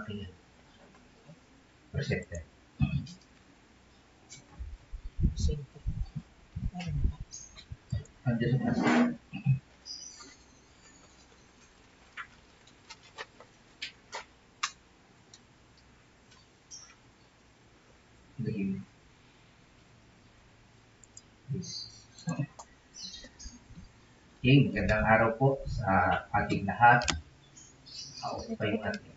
aking presenter. Andiyan sa class. Okay, magandang araw po sa ating lahat. Okay pa yung ating.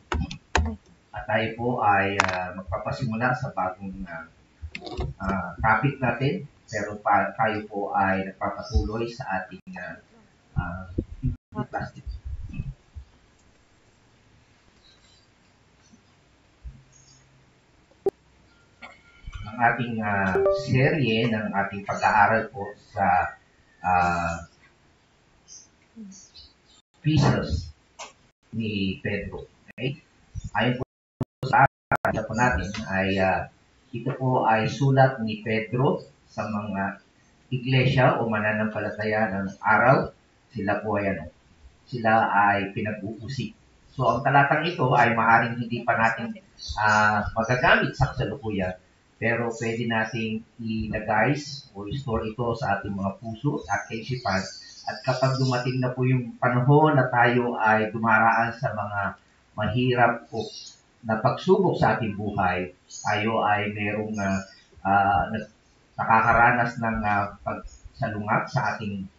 At tayo po ay magpapasimula sa bagong topic natin. Pero tayo po ay nagpapatuloy sa ating plastic. Ang ating serye ng ating pag-aaral po sa epistles ni Pedro. Okay? Ayon po sa po natin ay ito po ay sulat ni Pedro sa mga iglesia o mananampalataya ng araw. Sila ay pinag-uusig. So ang talatang ito ay maaring hindi pa natin magagamit sa kasalukuyan, pero pwede nating ilagay o i-store ito sa ating mga puso at kaisipan. At kapag dumating na po yung panahon na tayo ay dumaraan sa mga mahirap o na pagsubok sa ating buhay, tayo ay merong nakakaranas ng pagsalungat sa ating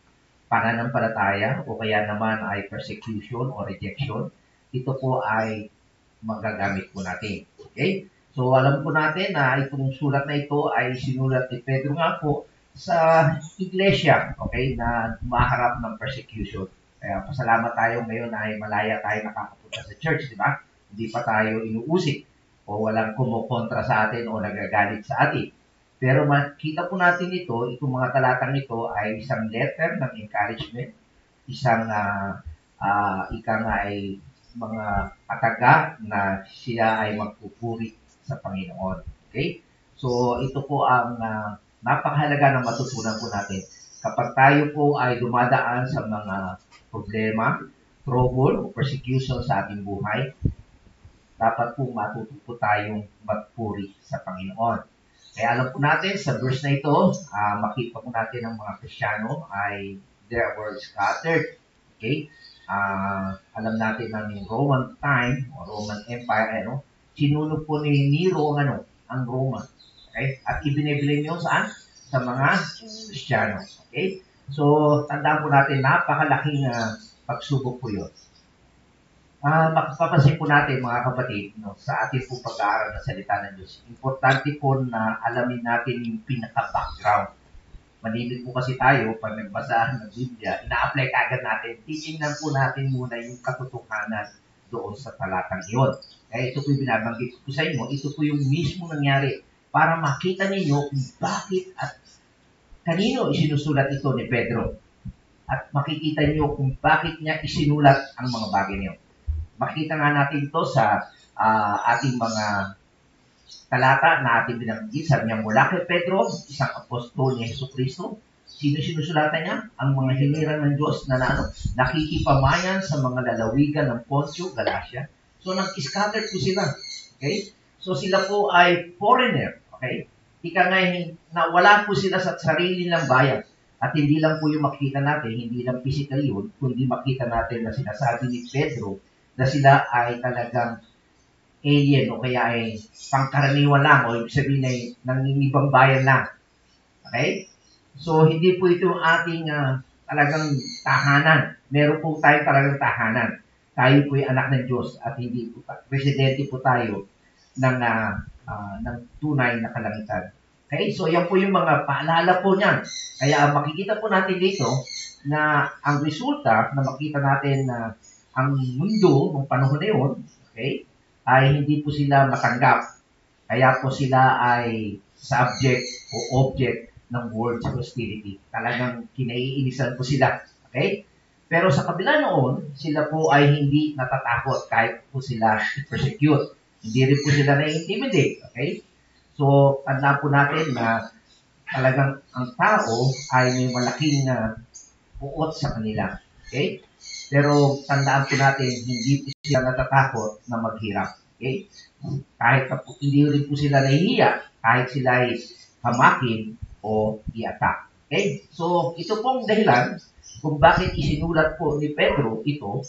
pananampalataya o kaya naman ay persecution o rejection, ito po ay magagamit po natin. Okay? So alam po natin na itong sulat na ito ay sinulat ni Pedro nga po sa iglesia, okay, na maharap ng persecution. Kaya pasalamat tayo ngayon ay malaya tayo nakakapunta sa church, di ba? Hindi pa tayo inuusig o walang kumukontra sa atin o nagagalit sa atin. Pero makita po natin ito, itong mga talatang ito ay isang letter ng encouragement, isang ika nga ay mga kataga na siya ay magpupuri sa Panginoon. Okay? So ito po ang napakahalaga na matutunan po natin. Kapag tayo po ay dumadaan sa mga problema, trouble, o persecution sa ating buhay, dapat po matuto po tayong magpuri sa Panginoon. Kaya alam po natin, sa verse na ito, makita po natin ang mga Kristiyano ay there were scattered. Okay? Alam natin na yung Roman time, o Roman Empire, sinunog po ni Nero ang Roma. Okay? At ibinibigay nyo saan? Sa mga Kristiyano. Okay? So, tandaan po natin, napakalaking pagsubok po yun. Papasin po natin mga kapatid, sa ating po pag-aaral ng salita ng Diyos. Importante po na alamin natin yung pinaka-background. Manimit po kasi tayo, pag nagbasa ng Biblia, ina-apply agad natin. Titingnan po natin muna yung katotohanan doon sa talatang iyon. Kaya ito po yung binabanggit ko sa inyo, ito po yung mismo nangyari para makita ninyo kung bakit at kanino isinusulat ito ni Pedro. At makikita niyo kung bakit niya isinulat ang mga bagay niyo. Makikita nga natin ito sa ating mga talata na ating binanggit. Sabi niya, mula kay Pedro, isang apostol ni Jesucristo. Sino sinusulatan niya? Ang mga hinirang ng Diyos na nakikipamayan sa mga lalawigan ng Poncio, Galacia. So, nag-scatter po sila. Okay? So, sila po ay foreigner. Okay? Ika nga, na wala po sila sa sarili ng bayan. At hindi lang po yung makikita natin, hindi lang physical yun, kundi makita natin na sinasabi ni Pedro na sila ay talagang alien o kaya ay pangkaraniwan lang o ibig sabihin ay nangingibang bayan lang. Okay? So, hindi po ito yung ating talagang tahanan. Meron po tayo talagang tahanan. Tayo po yung anak ng Diyos at hindi po residente po tayo ng tunay na kalangitan. Okay? So, yan po yung mga paalala po niyan. Kaya makikita po natin dito na ang resulta na makita natin na ang mundo ng panahon na yun, okay, ay hindi po sila matanggap. Kaya po sila ay subject o object ng world's hostility. Talagang kinaiinisan po sila. Okay? Pero sa kabila noon, sila po ay hindi natatakot kahit po sila persecute. Hindi rin po sila na-intimidate. Okay? So, tandaan po natin na talagang ang tao ay may malaking puot sa kanila. Okay? Pero tandaan po natin, hindi po sila natatakot na maghirap. Okay? Kahit na po, hindi rin po sila nahihiya, kahit sila ay hamakin o i-attack. Okay? So, ito pong dahilan kung bakit isinulat po ni Pedro ito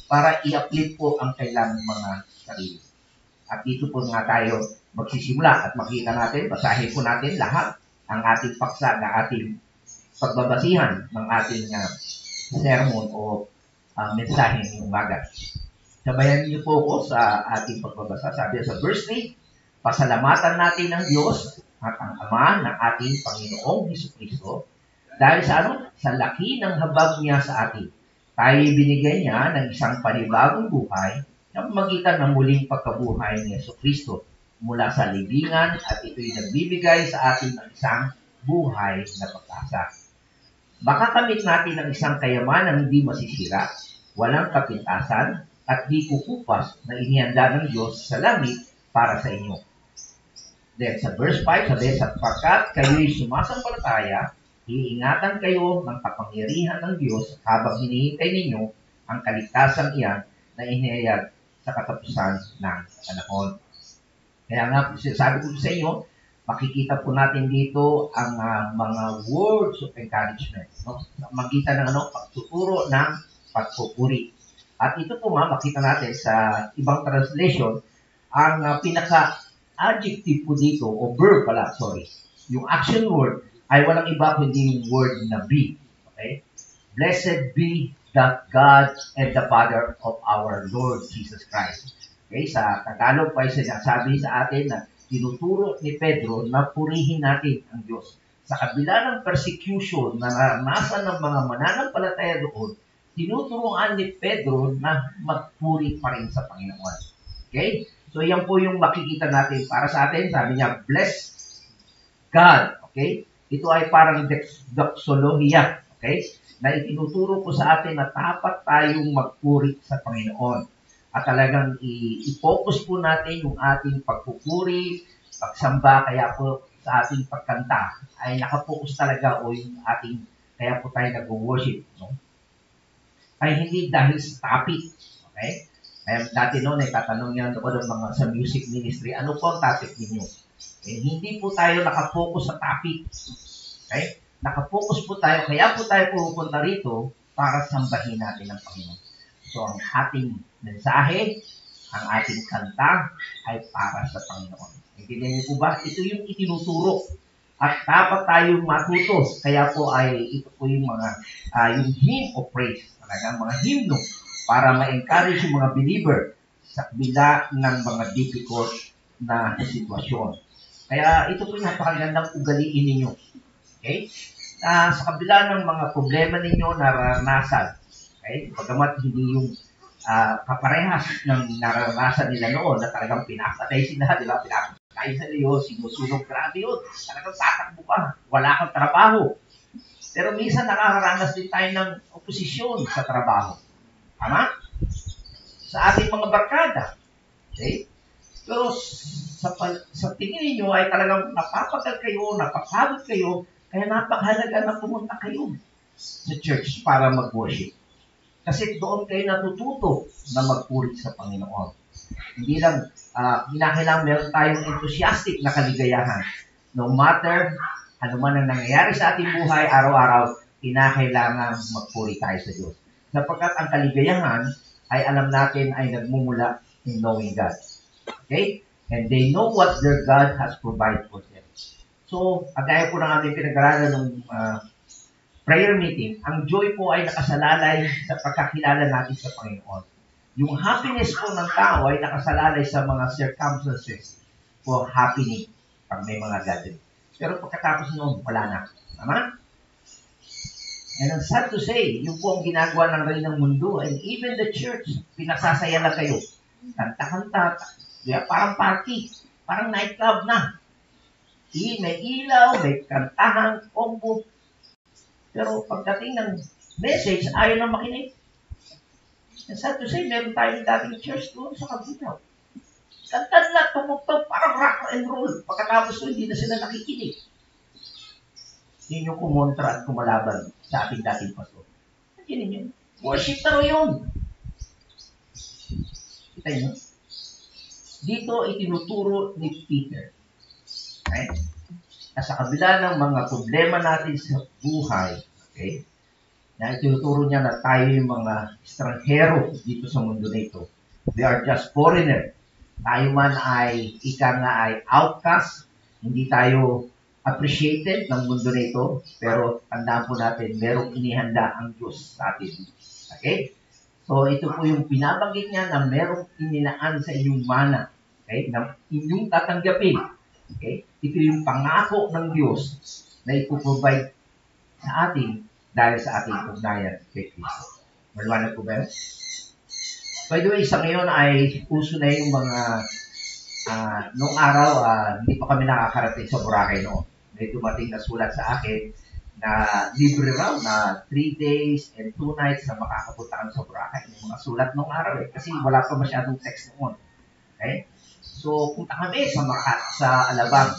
para i-uplift po ang kailang mga sarili. At dito po nga tayo magsisimula at makita natin, basahin po natin lahat ang ating paksa na ating pagbabasihan ng ating sermon o mensahe ng umaga. Sabayan niyo po ako sa ating pagbabasa. Sabi sa verse 3, pasalamatan natin ang Diyos at ang Ama ng ating Panginoong Jesucristo dahil sa Sa laki ng habag niya sa atin. Tayo binigay niya ng isang panibagong buhay na magitan ng muling pagkabuhay ni Jesucristo mula sa libingan at ito'y nagbibigay sa atin ng isang buhay na pag-asa. Makakamit natin ng isang kayamanang hindi masisira, walang kapintasan, at di kukupas na inihanda ng Diyos sa langit para sa inyo. Then sa verse 5, sabi, sapagkat kayo'y sumasampalataya, iingatan kayo ng kapangyarihan ng Diyos habang hinihintay ninyo ang kaligtasan iyan na inihayag sa katapusan ng panahon. Kaya nga, sabi ko sa inyo, makikita po natin dito ang mga words of encouragement. No? Magitan ng pagtuturo ng pagpupuri. At ito po makita natin sa ibang translation, ang pinaka-adjective po dito, o verb pala, yung action word ay walang iba kundi yung word na be. Okay? Blessed be the God and the Father of our Lord Jesus Christ. Okay? Sa Tagalog pa ay sinasabi sa atin na tinuturo ni Pedro na purihin natin ang Diyos. Sa kabila ng persecution na naranasan ng mga mananampalataya doon, tinuturuan ni Pedro na magpuri pa rin sa Panginoon. Okay? So, yan po yung makikita natin para sa atin. Sabi niya, bless God. Okay? Ito ay parang doxologia. Okay? Na itinuturo po sa atin na dapat tayong magpuri sa Panginoon. At talagang i-focus po natin yung ating pagpupuri, pagsamba, kaya po sa ating pagkanta ay nakapokus talaga o yung ating, kaya po tayo nag-worship. No? Ay hindi dahil sa topic. Okay? Kaya dati noon ay tatanong yan ako ng mga sa music ministry, ano po ang topic ninyo? Eh, hindi po tayo nakapokus sa topic. Okay? Nakapokus po tayo, kaya po tayo pupunta rito para sambahin natin ang Panginoon. So, ang ating mensahe, ang ating kanta ay para sa Panginoon. Intindihan niyo po ba? Ito yung itinuturo. At dapat tayong matuto. Kaya po ay ito po yung mga yung hymn of praise. Talagang mga hymno para ma-encourage yung mga believer sa kabila ng mga difficult na sitwasyon. Kaya ito po yung napakagandang ugaliin ninyo. Okay? Sa kabila ng mga problema ninyo na naranasan, okay? Pagamat hindi yung kaparehas ng naranasan nila noon na talagang pinapatay sila, di ba? Pinapatay sa iyo, sinusunog, grabe yun. Talagang tatakbo ka, wala kang trabaho. Pero minsan nakakaranas din tayo ng oposisyon sa trabaho. Tama? Sa ating mga barkada. Okay? Pero sa tingin ninyo ay talagang napapagal kayo, napapagod kayo, kaya napakahalaga na pumunta kayo sa church para mag-worship. Kasi doon kayo natututo na magpuri sa Panginoon. Hindi lang, hinahailang meron tayong enthusiastic na kaligayahan. No matter ano man ang nangyayari sa ating buhay, araw-araw, kinakailangan magpuri tayo sa Diyos. Sapagkat ang kaligayahan ay alam natin ay nagmumula in knowing God. Okay? And they know what their God has provided for them. So, agaya po ng ating pinag-aralan ng prayer meeting, ang joy po ay nakasalalay sa pagkakilala natin sa Panginoon. Yung happiness po ng tao ay nakasalalay sa mga circumstances for happening pag may mga gathering. Pero pagkatapos noon, wala na. Tama? And ang sad to say, yung po ang ginagawa ng rin ng mundo, and even the church, pinasasaya na kayo. Kanta-kanta, parang party, parang nightclub na. May ilaw, may kantahan, combo. Pero pagdating ng message, ayaw na makinig. And sad to say, meron tayong dating church doon sa Kabutaw. Kanta na, tumugtog, parang rock and roll. Pagkatapos ko, hindi na sila nakikinig. Yun yung kumontra at kumalaban sa ating dating pastor. Nakinin yun. Worship na rin yun. Kita nyo? Dito itinuturo ni Peter. Okay? At sa kabila ng mga problema natin sa buhay, okay, na itinuturo niya na tayo yung mga estranghero dito sa mundo na ito. We are just foreigner. Tayo man ay, ika nga ay outcast, hindi tayo appreciated ng mundo na ito, pero tandaan po natin, merong inihanda ang Diyos sa atin. Okay? So, ito po yung pinabanggit niya na merong ininaan sa inyong mana, okay, na inyong tatanggapin. Okay? Ito yung pangako ng Diyos na ipoprovide sa atin dahil sa ating ugnayan kay Kristo. Maliwanag po ba? By the way, sa ngayon ay uso na yung mga noong araw, hindi pa kami nakakarating sa Boracay noon. May dumating na sulat sa akin na libre raw na 3 days and 2 nights na makakapunta kami sa Boracay. Yung mga sulat noong araw kasi wala pa masyadong text noon. Okay? So, punta kami sa Alabang.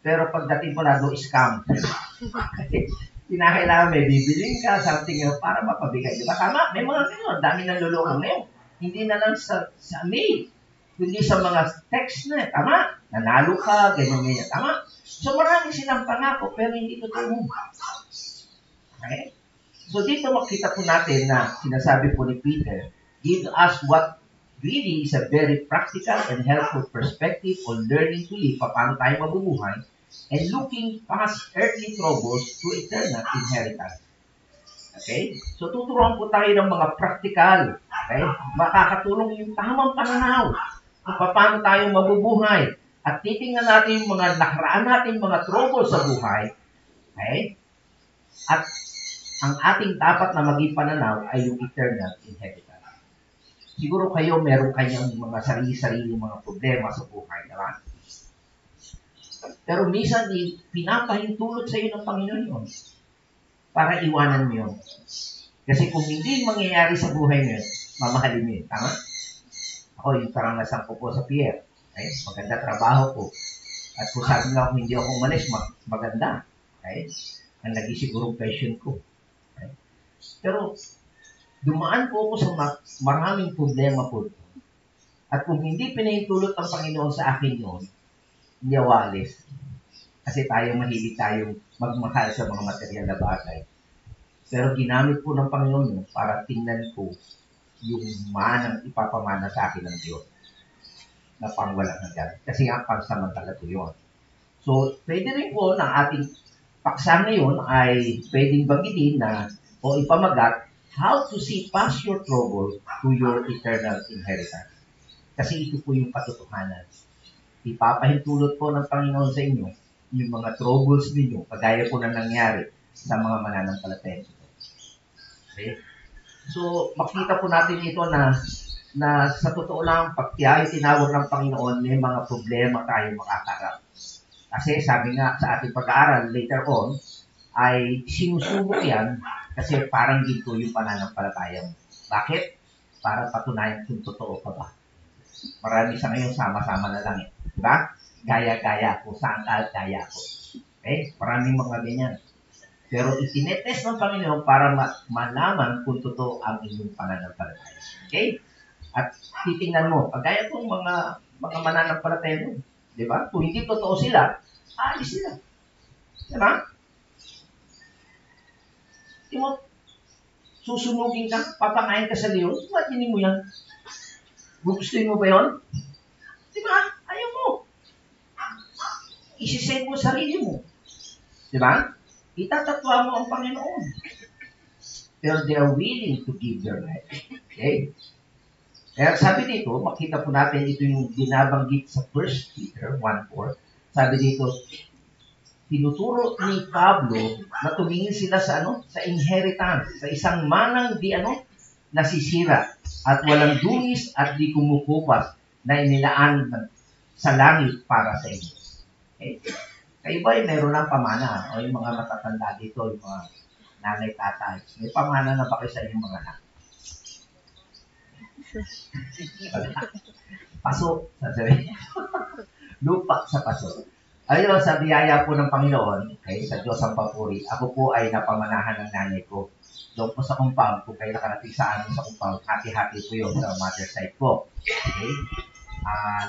Pero pagdating ko na, scam. Kinakailangan may bibiling ka, something para mapabigay. Diba? Tama, may mga ganyan. Dami ng luloko ngayon. Hindi na lang sa mail, kundi sa mga text na. Tama? Nanalo ka, ganyan. Tama? So marami silang pangako, pero hindi totoo. Okay? So dito makita po natin na sinasabi po ni Peter, give us what really is a very practical and helpful perspective on learning to live, paano tayo mabubuhay, and looking past earthly troubles to eternal inheritance. Okay? So, tuturuan po tayo ng mga practical. Okay? Makakatulong yung tamang pananaw kung paano tayo mabubuhay. At titingnan natin yung mga nakaraan natin, mga troubles sa buhay. Okay? At ang ating dapat na maging pananaw ay yung eternal inheritance. Siguro kayo, meron kayong mga sarili-sarili mga problema sa buhay. Diba? Pero minsan, pinapahintulot sa iyo ng Panginoon yun para iwanan mo yun. Kasi kung hindi mangyayari sa buhay mo yun, mamahalin mo yun. Tama? Ako, yung karanasan ko po sa Pierre. Okay? Maganda trabaho ko. At kung sabi nga kung hindi ako umalis, maganda. Okay? Ang lagi sigurong passion ko. Okay? Pero, dumaan po ako sa maraming problema po. At kung hindi pinahintulot ang Panginoon sa akin yun, hindi ako alis. Kasi mahilig tayong magmahal sa mga material na bagay. Pero ginamit po ng Panginoon yun para tingnan ko yung manang ipapamana sa akin ng Diyos na pangwalang hanggan. Kasi nga, pansamantala po yun. So, pwede rin po na ating paksa ngayon ay pwedeng banggitin na o ipamagat how to see past your trouble to your eternal inheritance. Kasi ito po yung katotohanan. Ipapahintulot po ng Panginoon sa inyo yung mga troubles ninyo, kagaya po na nangyari sa mga mananampalataya. Okay? So, makita po natin ito na sa totoo lang, pag tayo tinawag ng Panginoon, may mga problema tayo makakarap. Kasi sabi nga sa ating pag-aaral later on, ay sinusubok yan kasi parang ginto yung pananampalataya mo. Bakit? Para patunayan kung totoo ka ba. Marami sa ngayon, sama-sama na lang eh. Diba? Gaya-gaya ko, saan ka, gaya ko. Okay? Maraming mga ganyan. Pero itinetest ng Panginoon para malaman kung totoo ang inyong pananampalataya. Okay? At titingnan mo, kagaya kong mga mananampalataya mo. Diba? Kung hindi totoo sila, aalis sila. Diba? Diba? Susunugin ka, papangain ka sa leon, matinin mo yan. Gugustuhin mo ba yun? Diba? Ayaw mo. Isisave mo sarili mo. Diba? Itatatwa mo ang Panginoon. Pero they are willing to give their life. Okay? Kaya sabi dito, makita po natin ito yung binabanggit sa 1 Peter 1:4. Sabi dito, tinuturo ni Pablo na tumingin sila sa sa inheritance, sa isang manang nasisira at walang dungis at di kumukupas na inilaan sa langit para sa inyo. Okay? Kayo ba meron ng pamana? O yung mga matatanda dito, yung mga nanay, tatay, may pamana na ba kayo sa inyong mga anak? Paso, sasabihin. Lupa sa paso. Ayun, sa biyaya po ng Panginoon, okay, sa Diyos ang papuri, ako po ay napamanahan ng nanay ko. Doon po sa compound, kung kayo nakarating sa amin sa compound, hati-hati po yun sa mother side ko. Okay?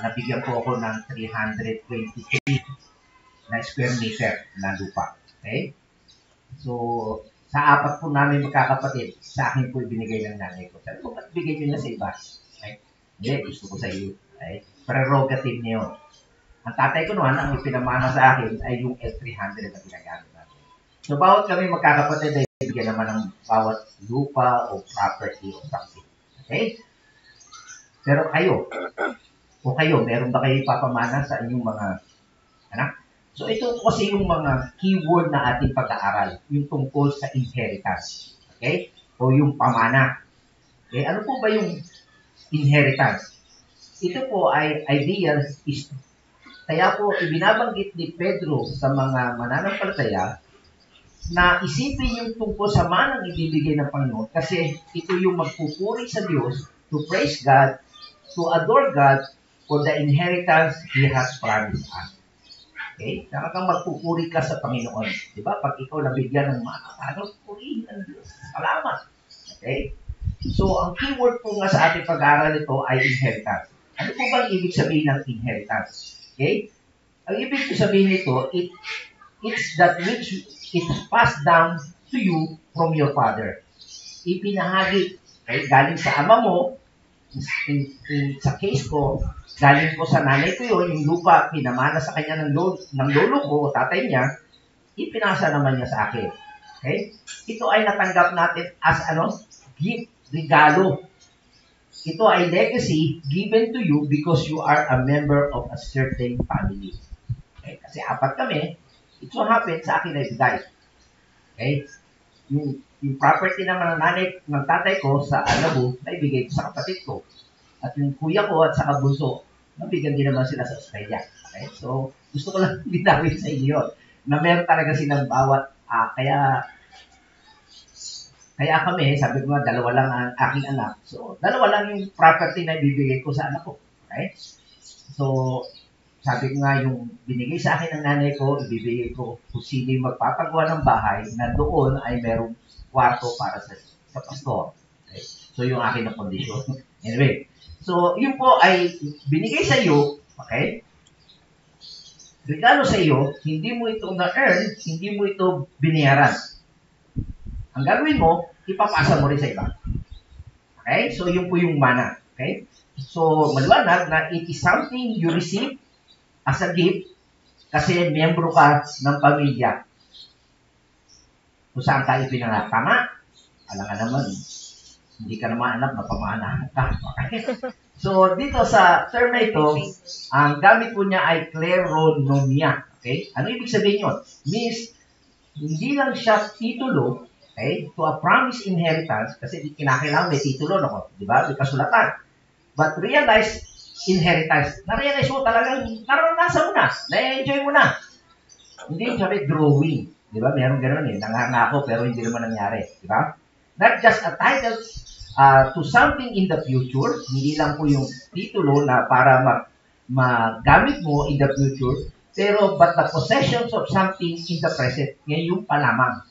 nabigyan po ako ng 323 na square meter na lupa. Okay? So, sa apat po namin magkakapatid, sa akin po ibinigay ng nanay ko. Sabi ko, ba't bigay nyo na sa iba? Okay? Hindi, gusto ko sa iyo. Okay? Prerogative niyo yun. Ang tatay ko naman, ang pinamana sa akin ay yung L300 na ginagamit natin. So, bawat kami magkakapatid ay bigyan naman ng bawat lupa o property o something. Okay? Pero kayo, meron ba kayo ipapamana sa inyong mga anak? So, ito kasi yung mga keyword na ating pag-aaral, yung tungkol sa inheritance. Okay? O yung pamana. Okay? Ano po ba yung inheritance? Ito po ay ideal is kaya po ibinabanggit ni Pedro sa mga mananampalataya na isipin yung tungkol sa manang ibibigay ng Panginoon kasi ito yung magpupuri sa Diyos to praise God, to adore God for the inheritance He has promised us. Okay? Talagang magpupuri ka sa Panginoon. Di ba? Pag ikaw nabigyan ng mana, ano, purihin ang Diyos. Salamat. Okay? So, ang keyword po nga sa ating pag-aaral nito ay inheritance. Ano po ba ang ibig sabihin ng inheritance? Okay? Ang ibig sabihin nito, it's that which is passed down to you from your father. Ipinahagi. Okay? Galing sa ama mo, sa case ko, galing ko sa nanay ko yun, yung lupa, pinamana sa kanya ng lolo ko, tatay niya, ipinasa naman niya sa akin. Okay? Ito ay natanggap natin as gift, regalo. Ito ay legacy given to you because you are a member of a certain family. Okay? Kasi apat kami, it so happens sa akin ay bigay. Okay? Yung property naman ng nanay, ng tatay ko sa Alabu, naibigay ko sa kapatid ko. At yung kuya ko at saka bunso, nabigyan din naman sila sa Australia. Okay? So, gusto ko lang linawin sa inyo na meron talaga silang bawat, kaya kami, sabi ko nga, dalawa lang ang aking anak. So, dalawa lang yung property na ibibigay ko sa anak ko. Okay? So, sabi ko nga, yung binigay sa akin ng nanay ko, ibibigay ko kung sino yung magpapagawa ng bahay na doon ay merong kwarto para sa pastor. Okay? So, yung akin na kondisyon. Anyway, so, yun po ay binigay sa iyo, okay? Regalo sa iyo, hindi mo ito na-earn, hindi mo ito binayaran. Ang gagawin mo, ipapasa mo rin sa iba. Okay? So, yun po yung mana. Okay? So, maliwanag na it is something you receive as a gift kasi miyembro ka ng pamilya. Kung saan ka ipinanganak. Tama? Alam nga naman, hindi ka naman anak na pamana ka. Okay? So, dito sa term na ito, ang gamit po niya ay kleronomia. Okay? Ano ibig sabihin yun? Means, hindi lang siya titulo, okay, to a promised inheritance, kasi kinakailangan may titulo, no? Di ba? May kasulatan. But realize inheritance. Na-realize mo talagang naranasan mo na. Na-enjoy mo na. Hindi yung sabi, drawing. Di ba? Meron gano'n eh. Nangangako pero hindi naman nangyari. Di ba? Not just a title to something in the future. Hindi lang po yung titulo na para magamit mo in the future. Pero but the possessions of something in the present. Ngayon pa lamang.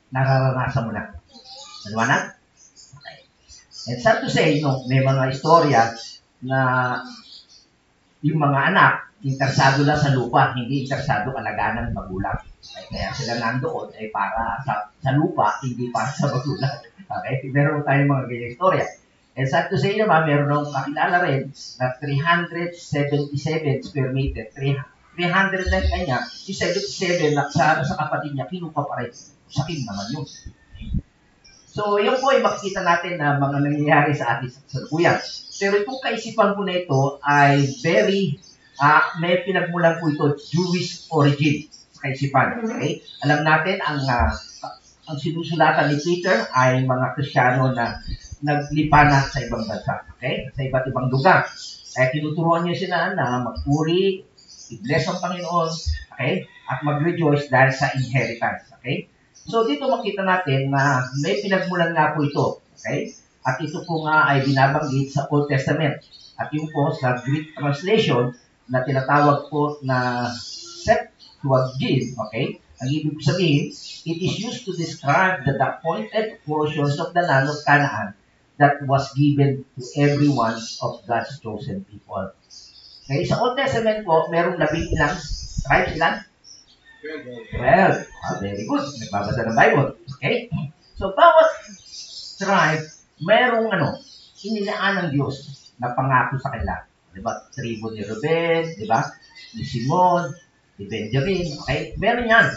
Nararanasan mo na. Maliwanag? Okay. And sad to say, no, may mga istorya na yung mga anak, interesado lang sa lupa, hindi interesado alagaan ng magulang. Kaya sila nandoon ay para sa lupa, hindi para sa magulang. Okay? Meron tayong mga ganyan istorya. And sad to say naman, meron nung kakilala rin na 377 square meter, 300 na kanya, yung 77 na sa kapatid niya, kinuha pa rin. Sakin naman yun. So, yun po ay makikita natin na mga nangyayari sa ating salukuyan. Pero itong kaisipan po na ito ay very, may pinagmulan po ito, Jewish origin sa kaisipan. Okay? Alam natin, ang sinusulatan ni Peter ay mga Kristiyano na naglipana sa ibang bansa. Okay? Sa iba't ibang lugar. Kaya tinuturuan niya sila na magpuri, i-bless ang Panginoon, okay? At mag-rejoice dahil sa inheritance. Okay? So, dito makita natin na may pinagmulan nga po ito. Okay? At ito po nga ay binabanggit sa Old Testament. At yung po sa Greek translation na tinatawag po na Septuagint, okay? Ang ibig sabihin, it is used to describe the appointed portions of the land of Canaan that was given to every one of God's chosen people. Okay, sa Old Testament po, merong 11 tribes, ilan? 12. Very good. Nagbabasa ng Bible. Okay? So, bawat tribe, merong inilaan ng Diyos na pangako sa kanila. Diba? Tribo ni Ruben, diba? Ni Simon, ni Benjamin. Okay? Meron yan.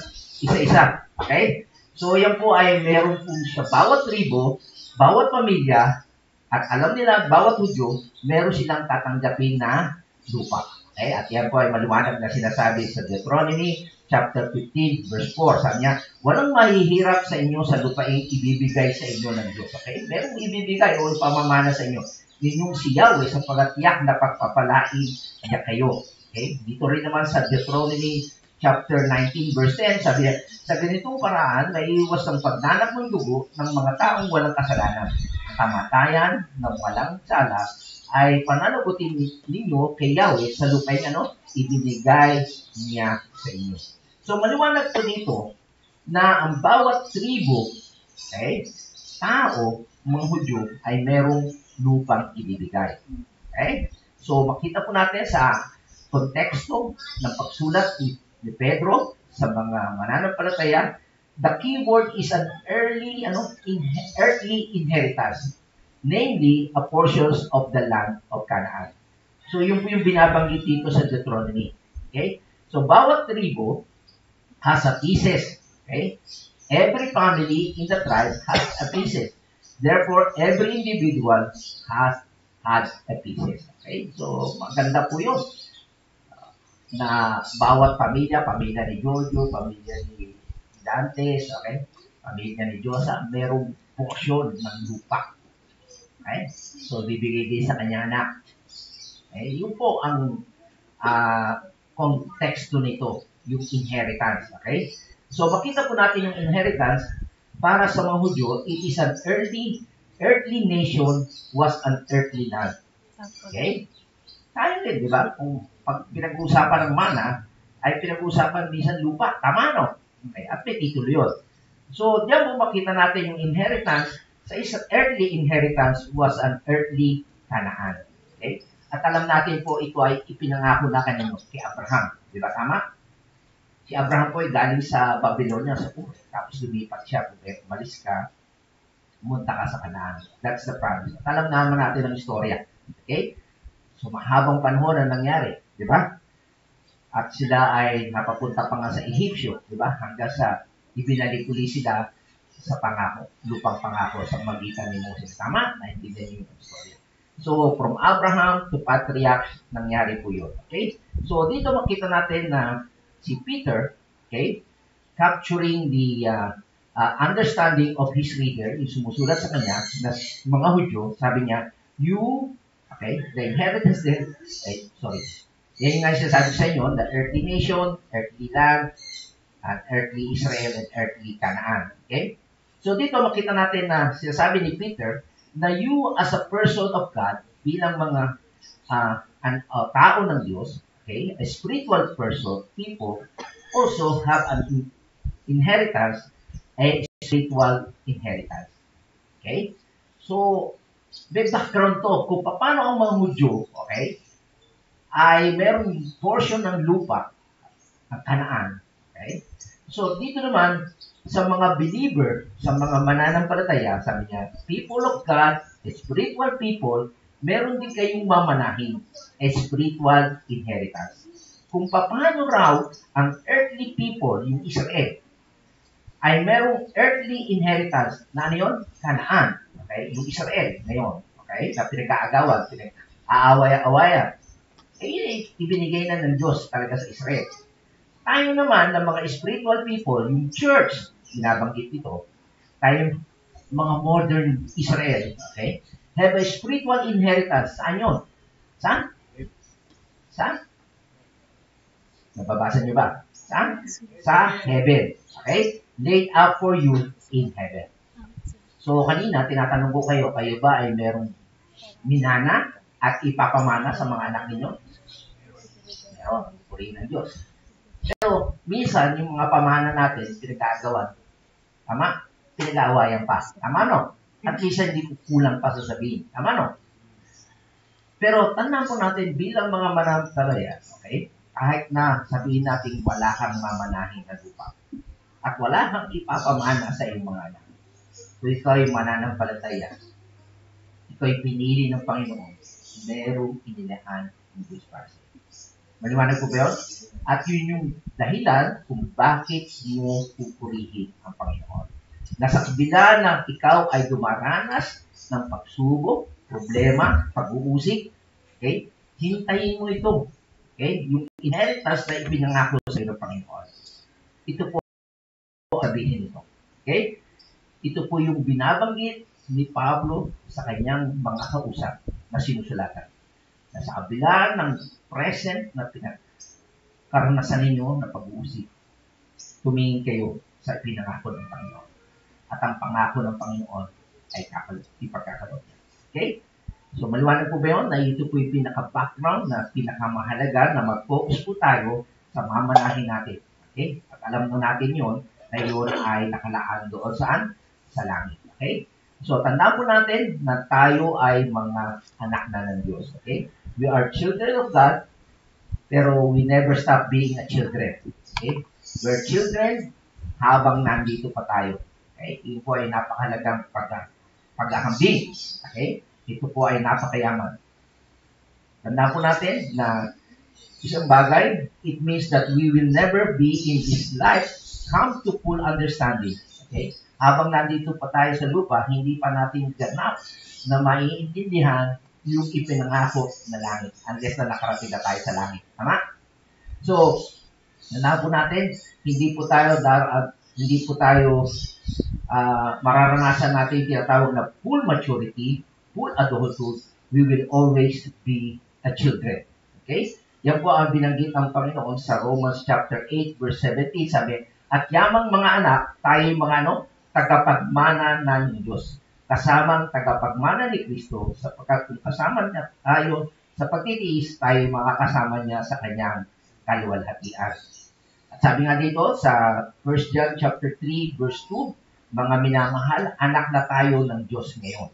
Isa-isa. Okay? So, yan po ay meron po sa bawat tribo, bawat pamilya, at alam nila, bawat Hudyo, meron silang tatanggapin na lupa. Okay? At yan po ay maliwanag na sinasabi sa Deuteronomy chapter 15, verse 4. Sabi niya, walang mahihirap sa inyo sa lupaing ibibigay sa inyo ng Diyos. Okay? Merong ibibigay o ipamamana sa inyo. Ninyong si Yahweh sa pagatiyak na pagpapalain niya kayo. Okay? Dito rin naman sa Deuteronomy chapter 19, verse 10, sabi niya, sa ganitong paraan, maiiwas ang pagnanak ng dugo ng mga taong walang kasalanan. Ang kamatayan ng walang sala ay pananagutin ninyo kay Yahweh sa lupaing ibinigay niya sa inyo. So, maliwanag po dito na ang bawat tribo, okay, tao, mga Hudyo, ay merong lupang ibibigay. Okay? So, makita po natin sa konteksto ng pagsulat ni Pedro sa mga mananampalataya, the key word is an earthly inheritance, namely a portions of the land of Canaan. So, yun po yung binabanggit dito sa Deuteronomy. Okay? So, bawat tribo has a pieces. Okay? Every family in the tribe has a pieces. Therefore, every individual has had a pieces. Okay? So, maganda po yun. Na bawat pamilya ni Jojo, pamilya ni Dantes, okay? Pamilya ni Josa, merong porsyon ng lupa. Okay? So, bibigay din sa kanyang anak. Okay? Yun po ang konteksto nito, yung inheritance. Okay? So, makita po natin yung inheritance para sa mga Hudyo, it is an earthly nation was an earthly land. Okay? Tayo din, di ba? Kung pag pinag-uusapan ng mana, ay pinag-uusapan minsan lupa. Tama, no? Okay, at may titulo yun. So, diyan mo makita natin yung inheritance. Sa isang earthly inheritance was an earthly Canaan. Okay? At alam natin po, ito ay ipinangako na kanino kay Abraham. Di ba tama? Si Abraham po ay galing sa Babylonia, sa Ur. Tapos lumipat siya. Kung umalis ka, pumunta ka sa Canaan. That's the promise. At alam naman natin ang istorya. Okay? So, mahabang panahon ang nangyari. Di ba? At sila ay napapunta pa nga sa Egyptio. Di ba? Hanggang sa ibinalik uli sila sa pangako, lupang pangako sa magitan ni Moses. Tama? Naintindihan niyo yung istorya. So, from Abraham to patriarchs, nangyari po yun. Okay? So, dito makita natin na si Peter, okay, capturing the understanding of his reader, yung sumusulat sa kanya, na mga Hudyo, sabi niya, okay, the inheritance then, yan yung nga sinasabi sa inyo, the earthly nation, earthly land, and earthly Israel, and earthly Canaan. Okay? So, dito makita natin na sinasabi ni Peter, na you as a person of God, bilang mga tao ng Diyos, okay, a spiritual person, people, also have an inheritance, a spiritual inheritance. Okay? So, may background to kung paano ang mga Hudyo, okay, ay merong portion ng lupa, ng Canaan. Okay? So, dito naman, sa mga believer, sa mga mananampalataya, sabi niya, people of God, spiritual people, meron din kayong mamanahin, a spiritual inheritance. Kung paano raw ang earthly people, yung Israel, ay merong earthly inheritance na ano yun? Canaan. Okay? Yung Israel ngayon. Okay? Na pinag-aagawan, pinag-aawaya-awayan. Ibinigay na ng Diyos talaga sa Israel. Tayo naman, ng mga spiritual people, yung church, binabanggit ito, tayo mga modern Israel, okay, have a spiritual inheritance. Saan yun? Saan? Saan? Nababasa niyo ba? Saan? Sa heaven. Okay? Laid up for you in heaven. So, kanina, tinatanong ko kayo ba ay merong minana at ipapamana sa mga anak ninyo? Meron. Purihin ng Diyos. Pero, minsan, yung mga pamana natin, pinag-aagawan. Tama? Pinag-aawayan pa. Tama, no? At least hindi ko kulang pa sasabihin. Tama, no? Pero tandaan po natin bilang mga mananampalataya, okay? Kahit na sabihin natin wala kang mamanahin na lupa at wala kang ipapamana sa iyong mga anak. Kung ikaw ay mananampalataya, ikaw ay pinili ng Panginoon, merong inilaan ng Diyos para sa iyo. Maliwanag po ba yun? At yun yung dahilan kung bakit mo pupurihin ang Panginoon. Nasa kabila ng ikaw ay dumaranas ng pagsubok, problema, pag-uusig, okay? Hintayin mo ito. Okay? Yung inheritance na ipinangako sa iyo ng Panginoon. Ito po sabihin ito. Okay? Ito po yung binabanggit ni Pablo sa kanyang mga kausap na sinusulatan. Na sa kabila ng present na karanasan ninyo na pag-uusig, tumingin kayo sa ipinangako ng Panginoon. At ang pangako ng Panginoon ay ipagkakaloob niya. Okay? So, maliwanag po ba yun na ito po yung pinaka-background na pinakamahalaga na mag-focus po tayo sa mamanahin natin. Okay? At alam mo natin yun na yun ay nakalaan doon saan? Sa langit. Okay? So, tandaan po natin na tayo ay mga anak na ng Diyos. Okay? We are children of God, pero we never stop being a children. Okay? We're children habang nandito pa tayo. Okay? Yun po ay napakahalagang paghahambing. Okay? Ito po ay napakayaman. Tandaan po natin na isang bagay, it means that we will never be in this life come to full understanding. Okay? Habang nandito pa tayo sa lupa, hindi pa natin ganap na maiintindihan yung ipinangako na langit unless na nakarating na tayo sa langit. Tama? So, tandaan po natin, hindi po tayo mararanasan natin tinatawag na full maturity, full adulthood. We will always be a children. Okay? Yan po ang binanggit ng Panginoon sa Romans chapter 8 verse 17. Sabi, at yamang mga anak, tayo mga tagapagmana ng Diyos. Kasamang tagapagmana ni Kristo, sapagkat kung kasama niya tayo sa pagtitiis, tayo makakasama niya sa kanyang kaluwalhatian. At sabi nga dito sa 1 John chapter 3 verse 2, mga minamahal, anak na tayo ng Diyos ngayon.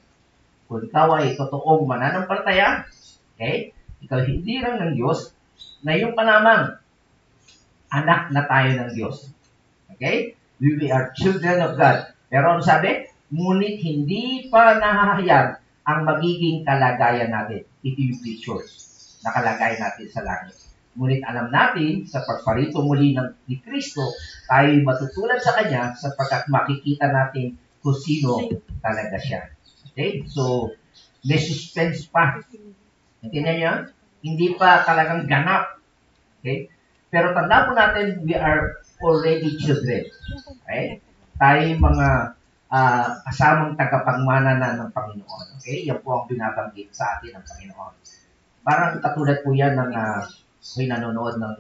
Kung ikaw ay totoong mananampalataya, okay, ikaw hindi lang ng Diyos, ngayon pa lamang, anak na tayo ng Diyos. Okay? We are children of God. Pero ano sabi? Ngunit hindi pa nahahayag ang magiging kalagayan natin. Ito yung picture na kalagayan natin sa langit. Ngunit alam natin, sa pagparito muli ni Kristo, tayo matutulad sa Kanya sapagkat makikita natin kung sino talaga siya. Okay? So, may suspense pa. Intindihan niyo? Hindi pa talagang ganap. Okay? Pero tandaan po natin, we are already children. Okay? Tayo mga kasamang tagapagmana na ng Panginoon. Okay? Yan po ang binabanggit sa atin ng Panginoon. Parang katulad po yan ng may nanonood ng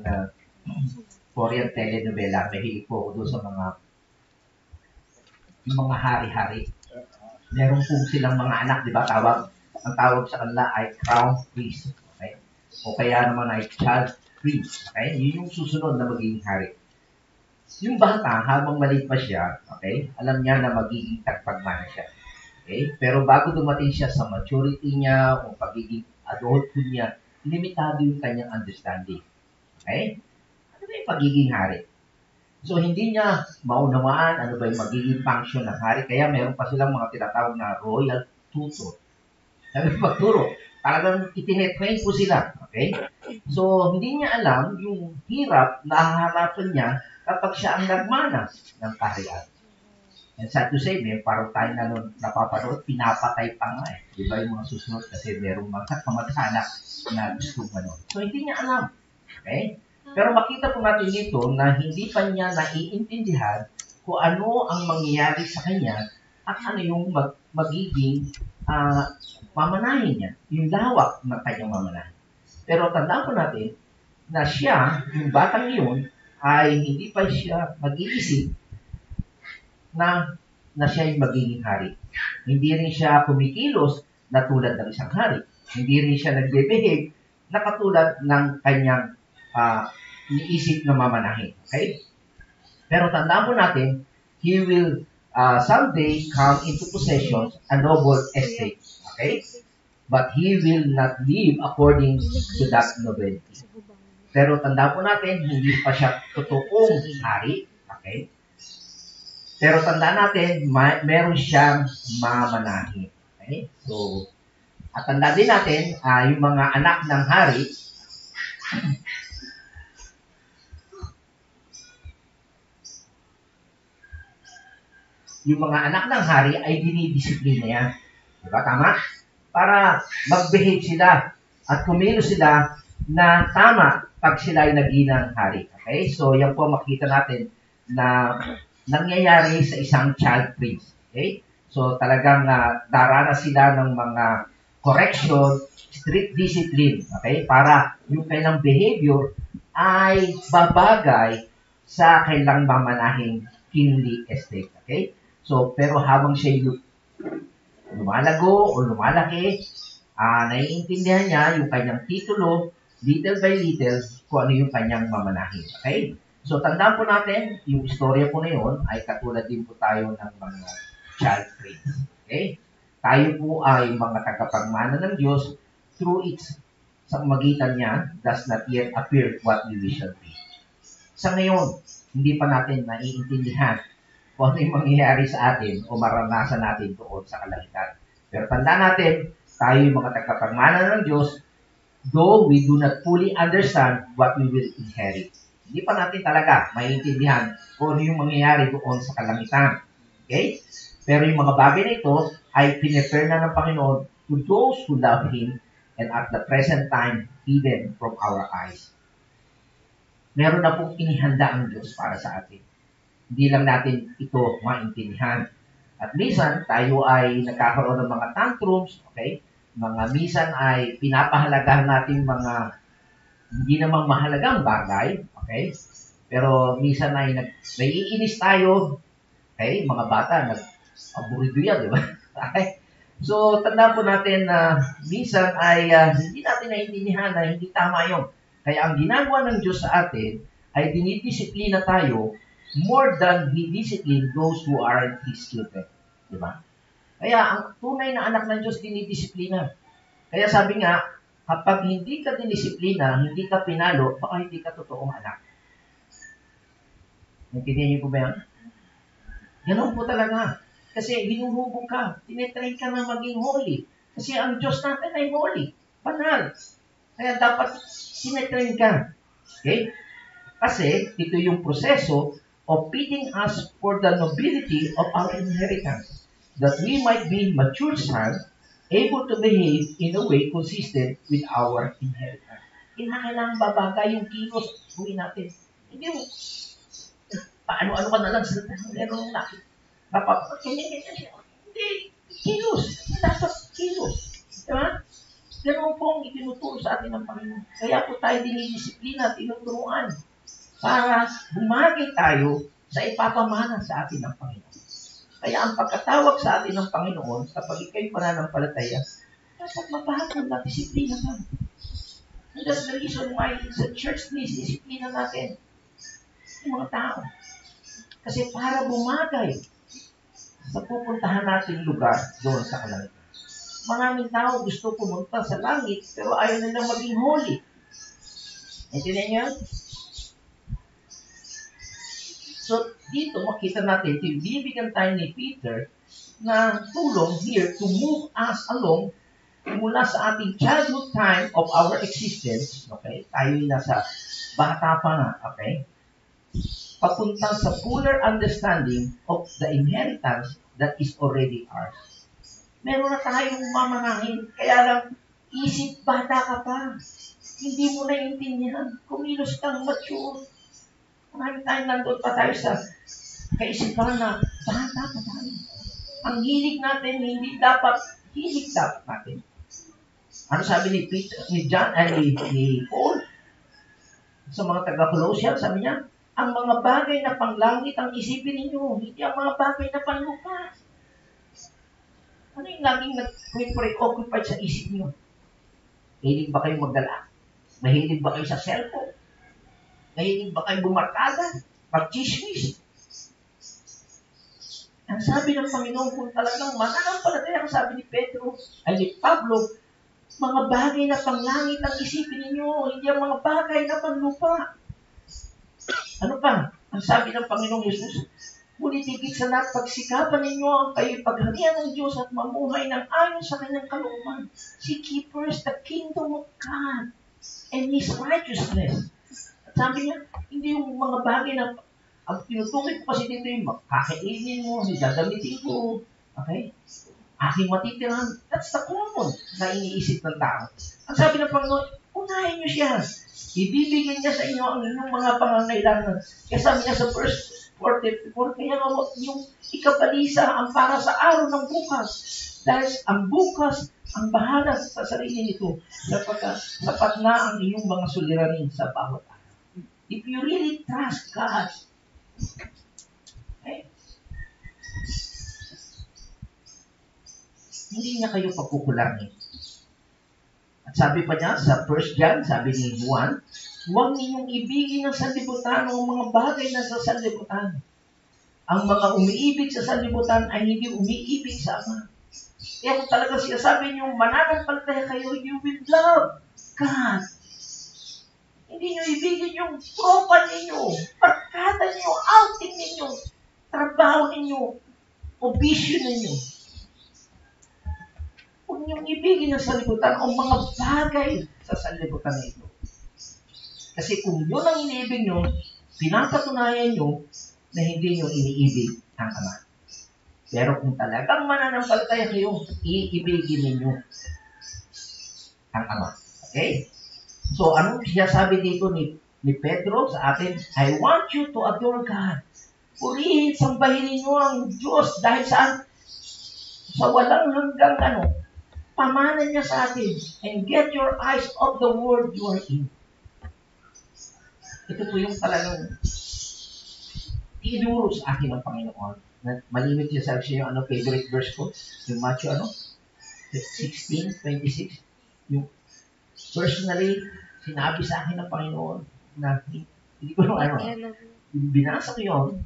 Korean telenovela. Mahilig po ako doon sa mga hari-hari. Meron po silang mga anak, di ba? Ang tawag sa kanila ay crown prince. Okay? O kaya naman ay child prince. Okay? Yun yung susunod na magiging hari. Yung bata, habang maliit pa siya, okay, alam niya na magiging tagapagmana siya. Okay? Pero bago dumating siya sa maturity niya o pagiging adulthood niya, limitado yung kanyang understanding. Okay? Ano ba yung pagiging hari? So, hindi niya maunawaan ano ba yung magiging function ng hari. Kaya meron pa silang mga tinatawag na royal tutor. Sabi pagturo, talagang itinetrain po sila. Okay? So, hindi niya alam yung hirap na hahanapan niya kapag siya ang nagmana ng kaharian. And sad to say, may parang tayo na napapanood, pinapatay pa nga eh. Di ba yung mga susunod kasi merong mga kamag-anak na gusto gano'n. So, hindi niya alam. Okay? Pero makita po natin dito na hindi pa niya naiintindihan kung ano ang mangyayari sa kanya at ano yung magiging mamanahin niya. Yung lawak ng kanyang mamanahin. Pero tandaan po natin na siya, yung batang yun, ay hindi pa siya mag-iisip na siya yung magiging hari. Hindi rin siya kumikilos na tulad ng isang hari. Hindi rin siya nagbe-behave na katulad ng kanyang iniisip na mamanahin. Okay? Pero tandaan po natin, he will someday come into possession a noble estate. Okay? But he will not live according to that nobility. Pero tanda po natin, hindi pa siya totoong hari. Okay? Pero tanda natin, meron siyang mamanahin. Okay? So, at tanda din natin, yung mga anak ng hari, yung mga anak ng hari ay dinidisiplina yan. Diba? Tama? Para mag-behave sila at kumilos sila na tama pag sila ay naginang hari. Okay? So, yan po makita natin na nangyayari sa isang child prince. Okay? So, talagang daranas sila ng mga correction, strict discipline. Okay? Para yung kailang behavior ay babagay sa kailang mamanahing kingly estate. Okay? So, pero habang siya lumalago o lumalaki, naiintindihan niya yung kanyang titulo, little by little, kung ano yung kanyang mamanahin. Okay? So, tandaan po natin, yung istorya po na yun ay katulad din po tayo ng mga child prince. Okay? Tayo po ay mga tagapagmana ng Diyos through its sa magitan niya does not yet appear what we shall be. Sa ngayon, hindi pa natin naiintindihan kung ano yung mangyayari sa atin o maranasan natin doon sa kalangitan. Pero tandaan natin, tayo yung mga tagapagmana ng Diyos, though we do not fully understand what we will inherit. Hindi pa natin talaga maiintindihan kung ano yung mangyayari doon sa kalangitan. Okay? Pero yung mga bagay na ito ay pinepare na ng Panginoon to those who love Him and at the present time hidden from our eyes. Meron na pong inihanda ang Diyos para sa atin. Hindi lang natin ito maintindihan. At minsan, tayo ay nagkakaroon ng mga tantrums, okay? Minsan ay pinapahalagahan natin mga hindi namang mahalagang bagay, okay? Pero minsan ay naiinis tayo, okay? Mga bata, aburido yan, di ba? Okay? So, tandaan po natin na minsan ay hindi natin naiintindihan na hindi tama yun. Kaya ang ginagawa ng Diyos sa atin ay dinidisiplina tayo more than He discipline those who are His children. Diba? Kaya ang tunay na anak ng Diyos dinidisiplina. Kaya sabi nga, kapag hindi ka dinisiplina, hindi ka pinalo, baka hindi ka totoong anak. Naintindihan niyo po ba yan? Ganun po talaga. Kasi hinuhubog ka, tinetrain ka na maging holy. Kasi ang Diyos natin ay holy, banal. Kaya dapat tinetrain ka. Okay? Kasi ito yung proseso of fitting us for the nobility of our inheritance, that we might be mature sons, able to behave in a way consistent with our inheritance. Kailangan babagay yung kilos gawin natin. Hindi mo, paano-ano ka na lang sa meron na. Dapat, ganyan. Hindi, kilos. Dapat kilos. Diba? Ganun pong itinuturo sa atin ng Panginoon. Kaya po tayo dinidisiplina at tinuturuan para bumagay tayo sa ipapamana sa atin ng Panginoon. Kaya ang pagkatawag sa atin ng Panginoon, kapag ikaw'y pananampalataya, dapat mapahapon na disiplina ka. And that's the reason why sa church please, disiplina natin yung mga tao. Kasi para bumagay sa pupuntahan natin lugar doon sa kalangitan. Maraming tao gusto pumunta sa langit, pero ayaw nilang maging holy. Naintindihan niyo? So, dito makita natin, bibigyan tayo ni Peter na tulong here to move us along mula sa ating childhood time of our existence, okay? Tayo nasa bata pa na, okay? Papunta sa fuller understanding of the inheritance that is already ours. Meron na tayong mamanahin, kaya lang isip bata ka pa. Hindi mo naiintindihan. Kumilos kang mature. Marami tayong nandun pa tayo sa kaisipan na bata pa tayo. Ang hilig natin, hindi dapat, hilig dapat natin. Ano sabi ni Peter, ni John, ni Paul, sa mga taga-Colossians, sabi niya, ang mga bagay na panglangit ang isipin ninyo, hindi ang mga bagay na panlupa. Ano yung laging nag-preoccupied sa isip niyo? Mahilig ba kayo magdala? Mahilig ba kayo sa cellphone? Mahilig ba kayo bumarkada? Mag-chismis? Ang sabi ng Panginoon, kung talagang mananampalataya ang sabi ni Pedro, ay ni Pablo, mga bagay na panglangit ang isipin ninyo, hindi ang mga bagay na panlupa. Ano pa? Ang sabi ng Panginoong Yesus, ngunit higit sa lahat, pagsikapan ninyo ang kayo'y pagharian ng Diyos at mamuhay ng ayon sa kanyang kalooban. Seek ye first the kingdom of God and His righteousness. At sabi niya, hindi yung mga bagay na, ang tinutukoy ko kasi dito yung kakainin mo, gagamitin ko, okay? Aking matitirahan, that's the common na iniisip ng tao. Ang sabi ng Panginoon, unahin niyo siya. Ibibigay niya sa inyo ang inyong mga pangangailangan. Kaya sabi niya sa verse 44, kaya nga huwag niyong ikabalisa ang para sa araw ng bukas. Dahil ang bukas, ang bahala sa sarili nito, sapat na ang inyong mga suliranin sa bawat araw. If you really trust God, okay, hindi niya kayo pakukulangin. At sabi pa niya sa 1 John, sabi ni Juan, huwag ninyong ibigin ng sanlibutan o mga bagay na sa sanlibutan. Ang mga umiibig sa sanlibutan ay hindi umiibig sa Ama. Kaya kung talaga sinasabi niyo, mananampalataya kayo, you will love God. Hindi niyo ibigin yung tropa ninyo, barkada ninyo, outing ninyo, trabaho ninyo, o bisyo ninyo. Huwag niyong ibigin ang sanlibutan o mga bagay sa sanlibutan na ito. Kasi kung yun ang iniibig nyo, pinapatunayan nyo na hindi nyo iniibig ang Ama. Pero kung talagang mananampalataya kayo, iibigin ninyo ang Ama. Okay? So, anong siya sabi dito ni Pedro sa atin? I want you to adore God. Purihin, sambahin ninyo ang Diyos dahil saan? Sa walang hanggang pamanan niya sa atin. And get your eyes off the world you are in. Ito po yung talagang tinuro sa akin ng Panginoon. Malimit siya sa siya yung favorite verse ko. Yung Matthew 16:26. Yung personally, sinabi sa akin ng Panginoon na hindi ko binasa ko yun.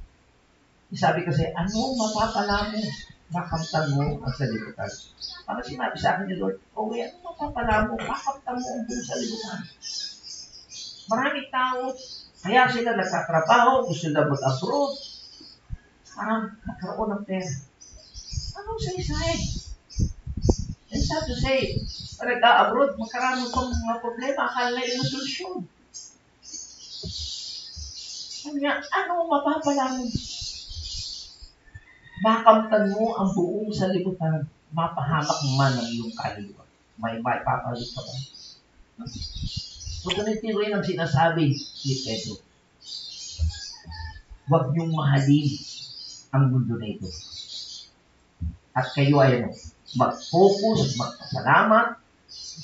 Sabi kasi, ano mapapala mo? Makamtan mo ang salibutan. Parang sinabi sa akin ni Lord, ano mapapala mo? Makamtan mo ang buong salibutan. Maraming tao, kaya sila nagtatrabaho, gusto nila mag-abroad, parang magkaroon ng pera. Anong say-say? And sad to say, pag nag-abroad, magkaroon ng mga problema, akala na yung solusyon. Kanya, ano mapapala mo? Makamtan mo ang buong salibutan, mapahamak man ang iyong kaluluwa. May papalit ka ba? So, ganito rin ang sinasabi ni Pedro. Huwag niyong mahalin ang mundo na ito. At kayo ay mag-focus, magpasalamat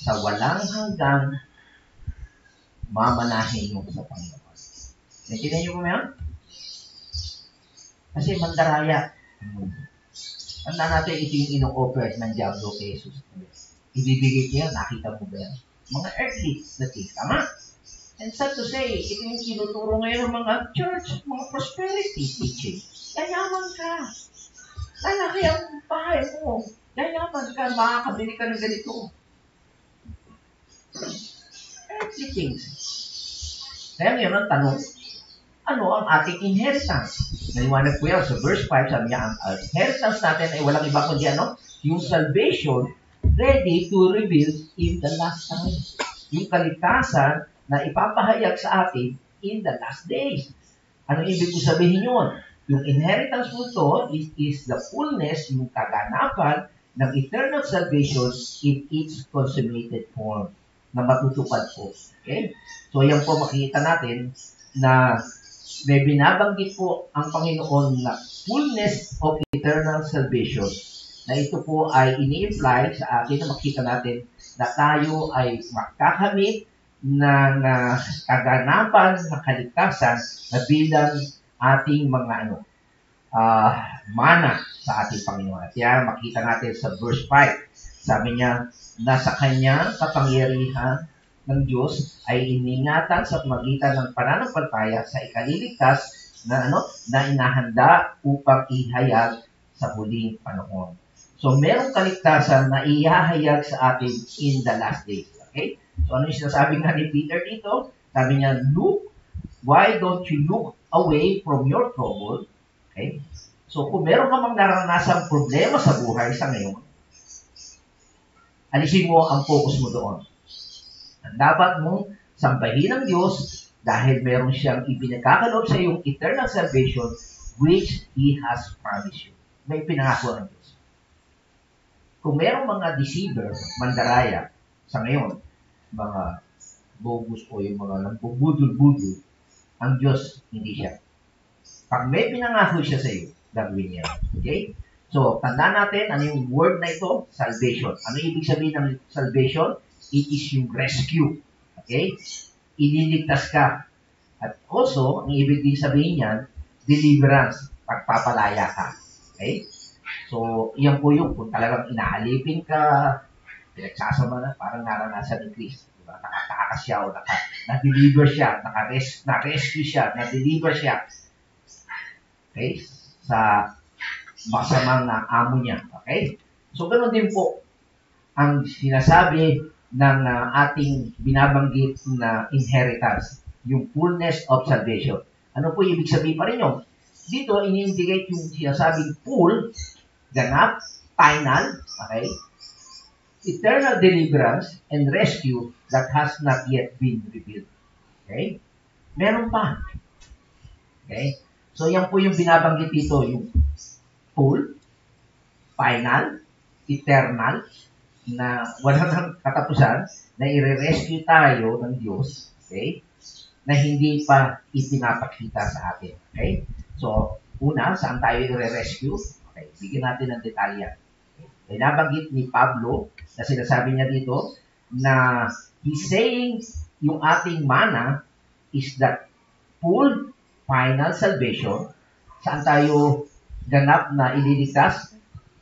sa walang hanggang mamanahin mo sa Panginoon. Nakikinig niyo po yan? Kasi mandaraya ang mundo. Tandaan natin, ito yung ino-offer ng Diablo kay Jesus. Ibibigay niya, nakita mo ba yan? Mga earthly na things. Tama? And sad to say, ito yung tinuturo ngayon ng mga church, mga prosperity teaching. Yayaman ka. Lalaki ang bahay mo. Yayaman ka, makakabili ka ng ganito. Earthly things. Kaya ngayon ang tanong, ano ang ating inheritance? Naliwanag po yan sa verse 5, sabi niya, ang inheritance natin ay walang iba kundi yung salvation ready to reveal in the last time. Yung kaligtasan na ipapahayag sa atin in the last days. Ano ibig ko sabihin yun? Yung inheritance mo to is the fullness, yung kaganapan ng eternal salvation in its consummated form na matutupad po. Okay? So, yan po makikita natin na may binabanggit po ang Panginoon na fullness of eternal salvation na ito po ay ini-imply sa atin na makita natin na tayo ay makakamit ng kaganapan ng kaligtasan na bilang ating mga mana sa ating Panginoon. At yan, makita natin sa verse 5. Sabi niya, nasa kanyang kapangyarihan ng Diyos ay iningatan sa magitan ng pananampalataya sa ikaliligtas na na inahanda upang ihayag sa huling panahon. So, merong kaligtasan na ihahayag sa atin in the last days. Okay? So, ano yung sinasabi nga ni Peter dito? Sabi niya, look, why don't you look away from your trouble? Okay? So, kung meron ka mang naranasang problema sa buhay sa ngayon, alisin mo ang focus mo doon. Ang dapat mong sambahin ng Diyos dahil meron siyang ipinagkakaloob sa iyong eternal salvation which He has promised you. May pinangako ng Diyos. Kung merong mga deceiver, mandaraya, sa ngayon, mga bogus o yung mga nambubudol-budol, ang Diyos, hindi siya. Pag may pinangako siya sa iyo, gagawin niya. Okay? So, tandaan natin, ano yung word na ito? Salvation. Ano ibig sabihin ng salvation? It is yung rescue. Okay? Ililigtas ka. At also, ang ibig din sabihin niyan, deliverance. Pagpapalaya ka. Okay? So, yan po yung kung talagang inaalipin ka, pinagsasama na, parang naranasan ni Christ. Diba? Nakakasya o na-deliver siya, na-rescue siya, na-deliver siya. Okay? Sa masamang na amo niya. Okay? So, ganoon din po ang sinasabi ng ating binabanggit na inheritance, yung fullness of salvation. Ano po ibig sabihin pa rin yun? Dito, ini-indicate yung sinasabing full, ganap, final, okay? Eternal deliverance and rescue that has not yet been revealed. Okay? Meron pa. Okay? So, yan po yung binabanggit dito, yung full, final, eternal, na walang katapusan, na i-rescue tayo ng Diyos, okay? Na hindi pa ipinapakita sa atin. Okay? So, una, saan tayo i-rescue? Okay, bigyan natin ng detalya. Okay? Nabanggit ni Pablo na sinasabi niya dito na he's saying yung ating mana is that full, final salvation. Saan tayo ganap na ililigtas?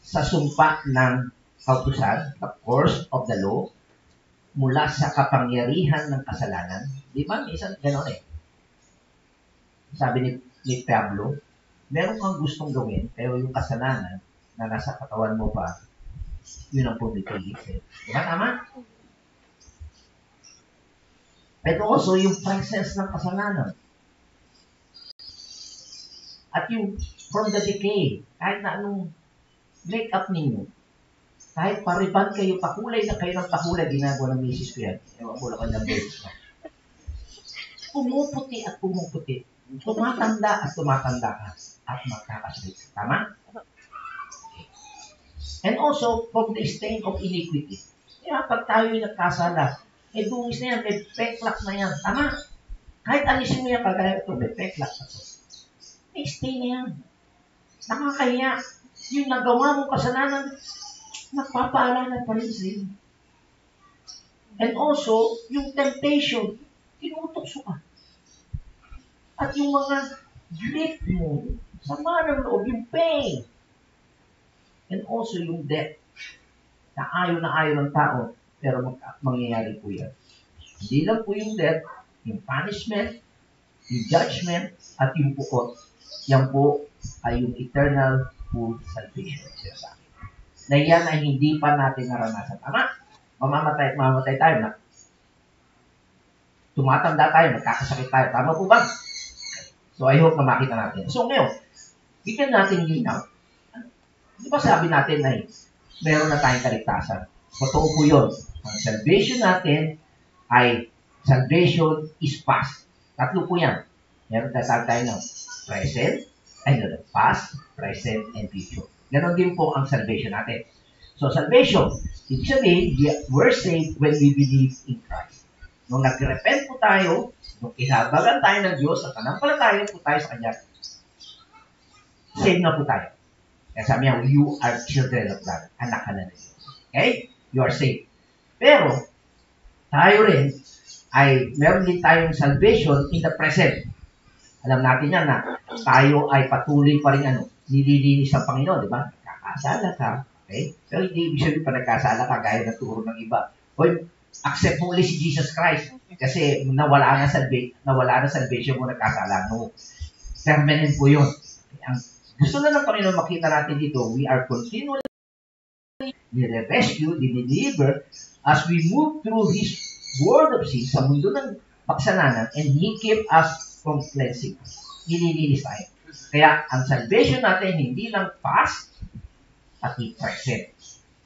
Sa sumpa ng kautusan, the course of the law, mula sa kapangyarihan ng kasalanan. Di ba? Isang gano'n eh. Sabi ni Pablo, meron kang gustong gawin, pero yung kasalanan na nasa katawan mo pa, yun ang pumitigil sa'yo. Di ba? Tama? Pero also, yung presence ng kasalanan. At yung from the decay, kahit na anong make-up ninyo, kahit pariban kayo, pakulay na kayo ng pakulay, ginagawa ng misis ko yan. Ewan ko lang ka ng beses mo. Pumuputi at pumuputi. Tumatanda at tumatanda ka. At magkakaslit. Tama? Okay. And also, from the stain of iniquity. Kaya pag tayo'y nagkasala, dungis na yan, may peklak na yan. Tama? Kahit alisin mo yan, kagaya ito, may peklak na ito. May stain na yan. Nakakahiya. Yung nagawa mong kasalanan, nagpapaalala pa rin sa'yo. And also, yung temptation, tinutokso ka. At yung mga grief mo, sama ng loob, yung pain. And also yung death, na ayaw ng tao, pero mangyayari po yan. Hindi lang po yung death, yung punishment, yung judgment, at yung pukot. Yan po ay yung eternal full salvation. Na yan ay hindi pa natin naranasan. Tama? Mamamatay tayo na. Tumatanda tayo, magkakasakit tayo. Tama po ba? So, I hope na makita natin. So, ngayon, bigyan natin linaw. Di ba sabi natin na meron na tayong kaligtasan? Totoo po yun. Ang salvation natin ay salvation is past. Tatlo po yan. Meron tayo ng present, past, present, and future. Ganon din po ang salvation natin. So, salvation, ibig sabihin, we're saved when we believe in Christ. Nung nag-repent po tayo, nung inabagan tayo ng Diyos, at nanampalataya po tayo sa Kanya, saved na po tayo. Kaya sabi niya, you are children of God. Anak ka na ng Diyos. Okay? You are saved. Pero, tayo rin, meron din tayong salvation in the present. Alam natin yan na tayo ay patuloy pa rin nililinis ng Panginoon, di ba? Nagkakasala ka, okay? Pero hindi ibig sabihin pa nagkasala ka gaya ng turo ng iba. Hoy, accept mo ulit si Jesus Christ kasi nawala na salvation mo nagkasala. No. Permanent po yun. Ang Gusto na ng Panginoon makita natin dito, we are continually nire-rescue, dinideliver as we move through His world of sin sa mundo ng paksalanan, and He keep us from cleansing. Nililinis tayo. Kaya ang salvation natin hindi lang past at present.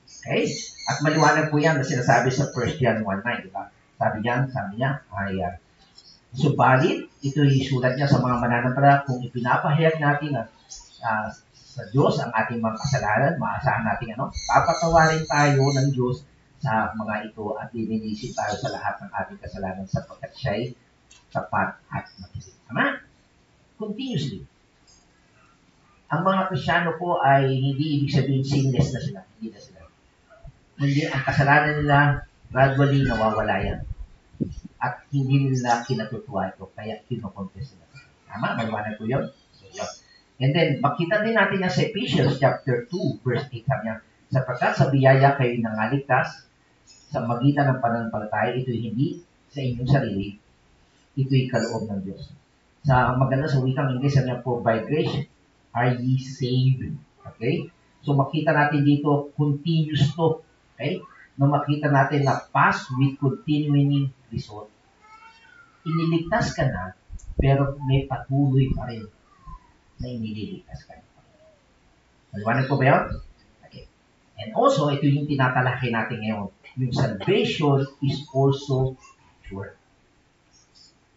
Okay? At maliwanag po yan na sinasabi sa 1 John 1:9, diba? Sabi niya, ay subalit, ito isulat niya sa mga mananampalataya, kung ipinapahayag natin sa Diyos ang ating mga kasalanan, maasahan natin papatawarin tayo ng Diyos sa mga ito at lilinisin tayo sa lahat ng ating kasalanan sapagkat siya'y tapat at makinig. Tama? Continuously. Ang mga Kristyano po ay hindi ibig sabihin sinless na sila. Hindi na sila. Hindi, ang kasalanan nila gradually nawawala yan. At hindi nila kinatutuwa ito, kaya kinoconfess nila. Tama? Maliwanag ko yun? So, yun. And then, makita din natin yan sa Ephesians chapter 2, verse 8. Sabi niya, sapagkat sa biyaya kayo nangaligtas, sa magitan ng pananampalataya, ito'y hindi sa inyong sarili, ito'y kaloob ng Diyos. Sa maganda sa wikang Ingles, sabi niya, for by grace are ye saved. Okay? So, makita natin dito, continuous to. Okay? No, makita natin na past with continuing result. Iniligtas ka na, pero may patuloy pa rin na inililigtas ka. Maliwanag po ba yun? Okay. And also, ito yung tinatalakay natin ngayon. Yung salvation is also sure.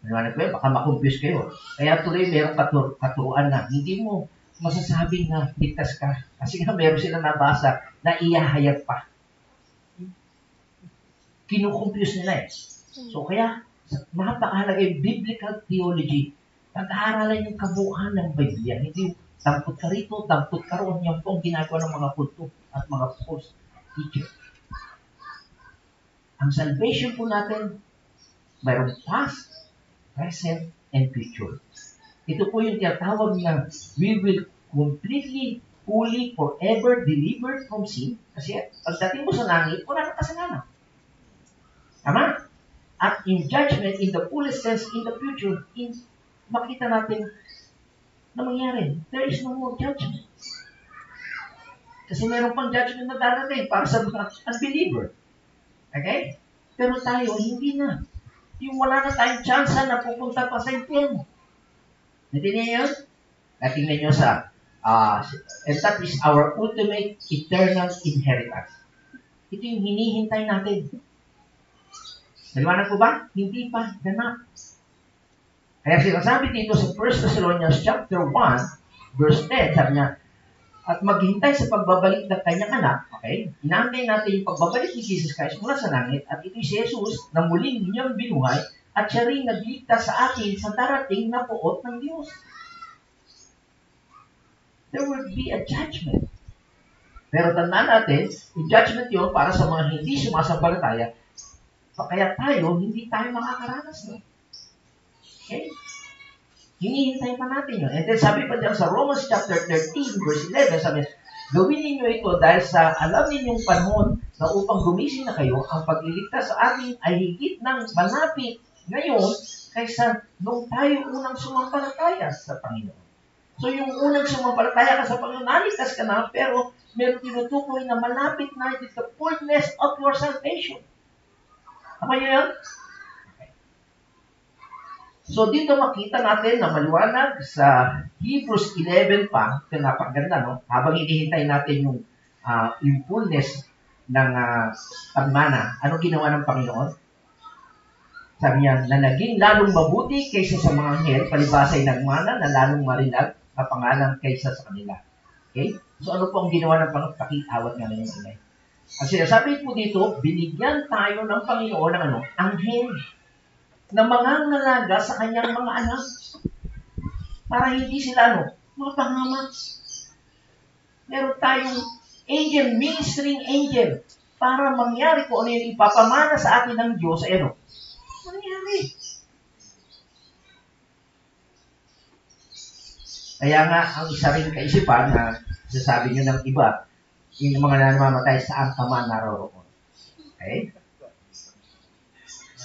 Maliwanag po yun? Baka makumpuse kayo. Kaya tuloy mayroong katuruan na hindi mo masasabing na ligtas ka. Kasi nga meron sila nabasa na iyahayag pa. Kinukumpuse nila eh. So kaya, napakahalaga yung biblical theology. Pag-aaralan yung kabuuan ng Biblia. Hindi tampot ka rito, tampot ka roon. Yan po ang ginagawa ng mga kulto at mga false teacher. Ang salvation po natin, mayroong past, present, and future. Ito po yung tinatawag na we will completely, fully, forever delivered from sin. Kasi pagdating mo sa langit, wala na kasalanan. Tama? At in judgment, in the fullest sense, in the future, makita natin na mangyari. There is no more judgment. Kasi meron pang judgment na darating para sa mga unbeliever. Okay? Pero tayo, hindi na. Yung wala na tayong chance na pupunta pa sa impyerno. Hindi niya yun? Natingnan nyo sa, and that is our ultimate eternal inheritance. Ito yung hinihintay natin. Maliwanag po ba? Hindi pa ganap. Kaya sinasabi dito sa 1 Thessalonians chapter 1, verse 10, sabi niya, at maghintay sa pagbabalik ng kanyang anak, okay? Inaantay natin yung pagbabalik ni Jesus Christ mula sa langit, at ito si Jesus na muling niyang binuhay, at siya rin nagligtas sa atin sa darating na puot ng Diyos. There will be a judgment. Pero tandaan natin, yung judgment yun para sa mga hindi sumasampalataya, kaya tayo, hindi tayo makakaranas nun. Okay? Hinihintay pa natin yun. And then sabi pa dyan sa Romans chapter 13, verse 11, sabi, gawin ninyo ito dahil sa alam ninyong panahon na upang gumising na kayo, ang pagliligtas sa atin ay higit ng malapit ngayon kaysa nung tayo unang sumampalataya sa Panginoon. So yung unang sumampalataya ka sa Panginoon, naligtas ka na, pero meron tinutukoy na malapit na ito the fullness of your salvation. Tama nyo yan? Okay. So, dito makita natin na maliwanag sa Hebrews 11 pa, ito napakaganda, no? Habang hinihintay natin yung fullness ng pagmana, ano ginawa ng Panginoon? Sabi niya, na naging lalong mabuti kaysa sa mga anghel, palibasay nagmana na lalong marinag na pangalan kaysa sa kanila. Okay? So, ano po ang ginawa ng Panginoon? Pakitawat nga ng inay. Ang sinasabi po dito, binigyan tayo ng Panginoon ng anghel na mangangalaga sa kanyang mga anak para hindi sila mapangama. Meron tayong angel, ministering angel, para mangyari kung ano yung ipapamana sa atin ng Diyos ay mangyari. Kaya nga, ang isa rin kaisipan na sasabi nyo ng iba, yung mga namamatay saan ka man naroroon. Okay?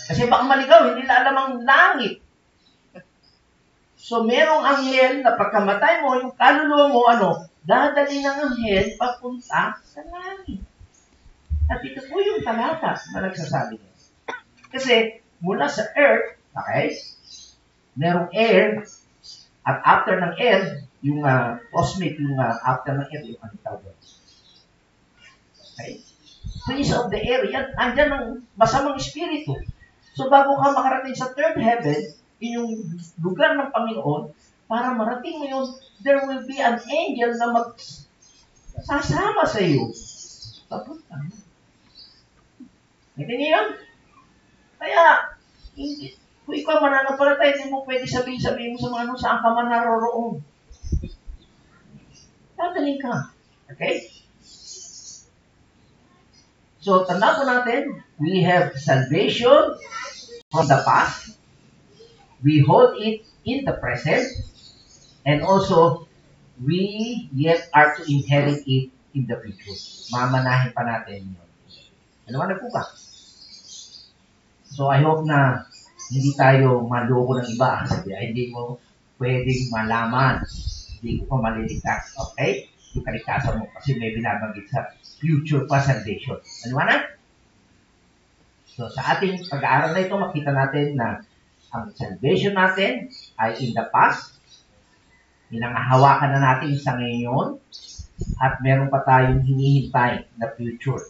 Kasi baka maligaw, hindi na alam ang langit. So, merong anghel na pagkamatay mo, yung kaluluwa mo, dadali ng anghel papunta sa langit. At ito po yung talata na nagsasabi niya. Kasi, mula sa earth, okay, merong air, at after ng air, yung cosmic, yung after ng air, yung anong tawag doon. Okay? Prince of the air, yan, andyan ang masamang espiritu. So, bago ka makarating sa third heaven, yung lugar ng Panginoon, para marating mo yun, there will be an angel na magsasama sa iyo. Papunta. Hindi niyo yan? Kaya, kung ikaw mananampalataya, hindi mo pwede sabihin mo sa mga saan ka man naroroon. Tataling ka. Okay? So, tanda po natin, we have salvation from the past. We hold it in the present. And also, we yet are to inherit it in the future. Mamanahin pa natin yun. Ano na po ba? So, I hope na hindi tayo maloko ng iba. Sabi, hindi mo pwedeng malaman. Hindi ko pa maliligtas. Okay? Yung kaligtasan mo kasi may binabanggit sa future pa salvation. Ano na? So, sa ating pag-aaral na ito, makita natin na ang salvation natin ay in the past. Inangahawakan na natin sa ngayon. At meron pa tayong hinihintay na future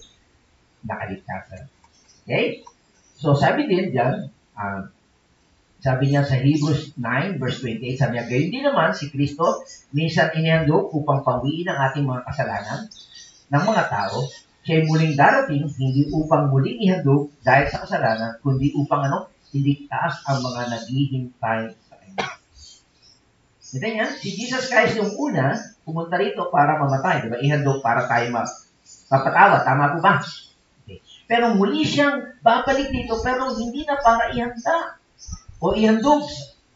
na kaligtasan. Okay? So, sabi din dyan, sabi niya sa Hebrews 9, verse 28, sabi niya, gayon din naman si Kristo, minsan inihandog upang pawiin ang ating mga kasalanan ng mga tao, siya'y muling darating, hindi upang muling ihandog dahil sa kasalanan, kundi upang iligtas ang mga naghihintay sa Kanya. Ito niya, si Jesus Christ yung una, pumunta rito para mamatay, di ba? Ihandog para tayo mapatawad. Tama po ba? Okay. Pero muli siyang babalik dito, pero hindi na para ihanda o ihandog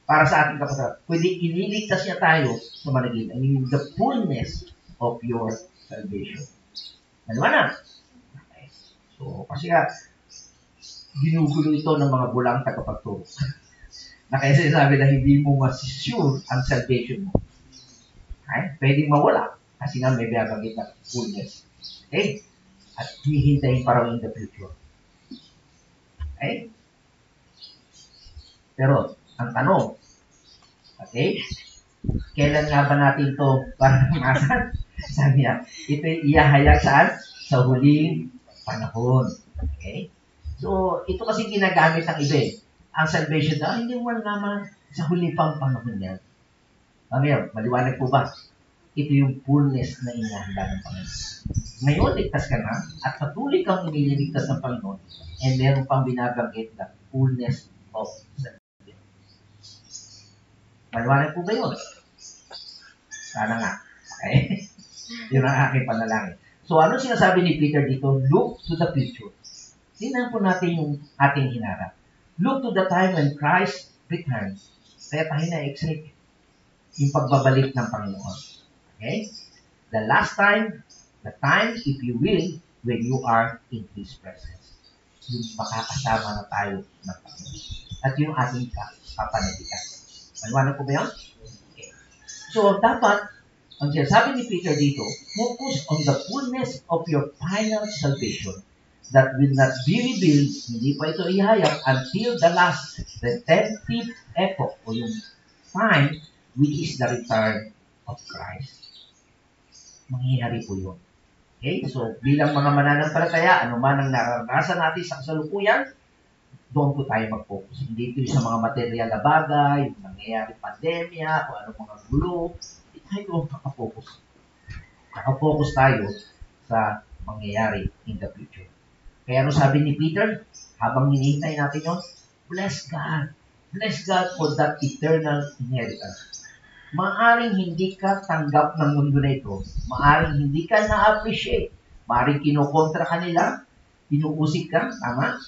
para sa ating kapatid. Kundi ililigtas niya tayo sa managin. I mean, the fullness of your salvation. Ano na? Okay. So, kasi ginugulo ito ng mga bulang tagapagturo. Na kaya sinasabi na hindi mo masisure ang salvation mo. Okay? Pwedeng mawala kasi nga may biyabanggit na fullness. Okay? At hihintayin para in the future. Okay? Pero, ang tanong, okay, kailan nga ba natin ito paramasan? Sabi niya, ito iahayag saan? Sa huling panahon. Okay? So, ito kasi ginagamit ng iba. Ang salvation na, hindi mo naman sa huling pang panahon yan. Maliwanag po ba? Ito yung fullness na inahanda ng Panginoon. Ngayon, ligtas ka na at patuloy kang iniligtas ng Panginoon and meron pang binabanggit na fullness of salvation. Maliwanag po ba yun? Sana nga. Okay? Yun ang aking panalangin. So, ano sinasabi ni Peter dito? Look to the future. Tingnan po natin yung ating hinarap. Look to the time when Christ returns. Kaya tayo na-excite yung pagbabalik ng Panginoon. Okay? The last time, the time, if you will, when you are in His presence. Yung makakasama na tayo ng Panginoon. At yung ating kapanatikan. Maliwanag po ba yan? Okay. So, dapat, ang sinasabi ni Peter dito, focus on the fullness of your final salvation that will not be revealed, hindi pa ito ihayag, until the last, redemptive epoch, o yung time, which is the return of Christ. Mangyayari po yun. Okay? So, bilang mga mananampalataya, ano man ang naranasan natin sa kasalukuyan, doon po tayo mag-focus. Hindi ito sa mga material na bagay, yung nangyayari pandemya, o anong mga gulo. Hindi tayo doon nakafocus. Nakafocus tayo sa mangyayari in the future. Kaya ano sabi ni Peter, habang hinihintay natin yun, bless God. Bless God for that eternal inheritance. Maaring hindi ka tanggap ng mundo na ito. Maaring hindi ka na-appreciate. Maaring kinokontra ka nila, inuusik ka, tama?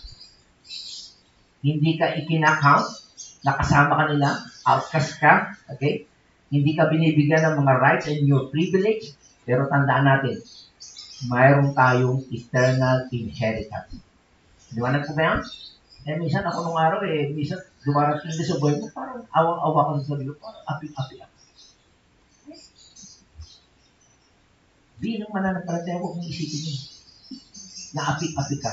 Hindi ka ikinakount, nakasama ka nila, outcast ka, okay? Hindi ka binibigyan ng mga rights and your privilege, pero tandaan natin, mayroon tayong eternal inheritance. Liwanag po ba yan? Eh, minsan ako nung araw minsan dumarating din sa buhay mo, parang awang-awa ka sa sarili, parang api-api ako. Bilang mananampalataya, huwag mong isipin yun. Na api-api ka.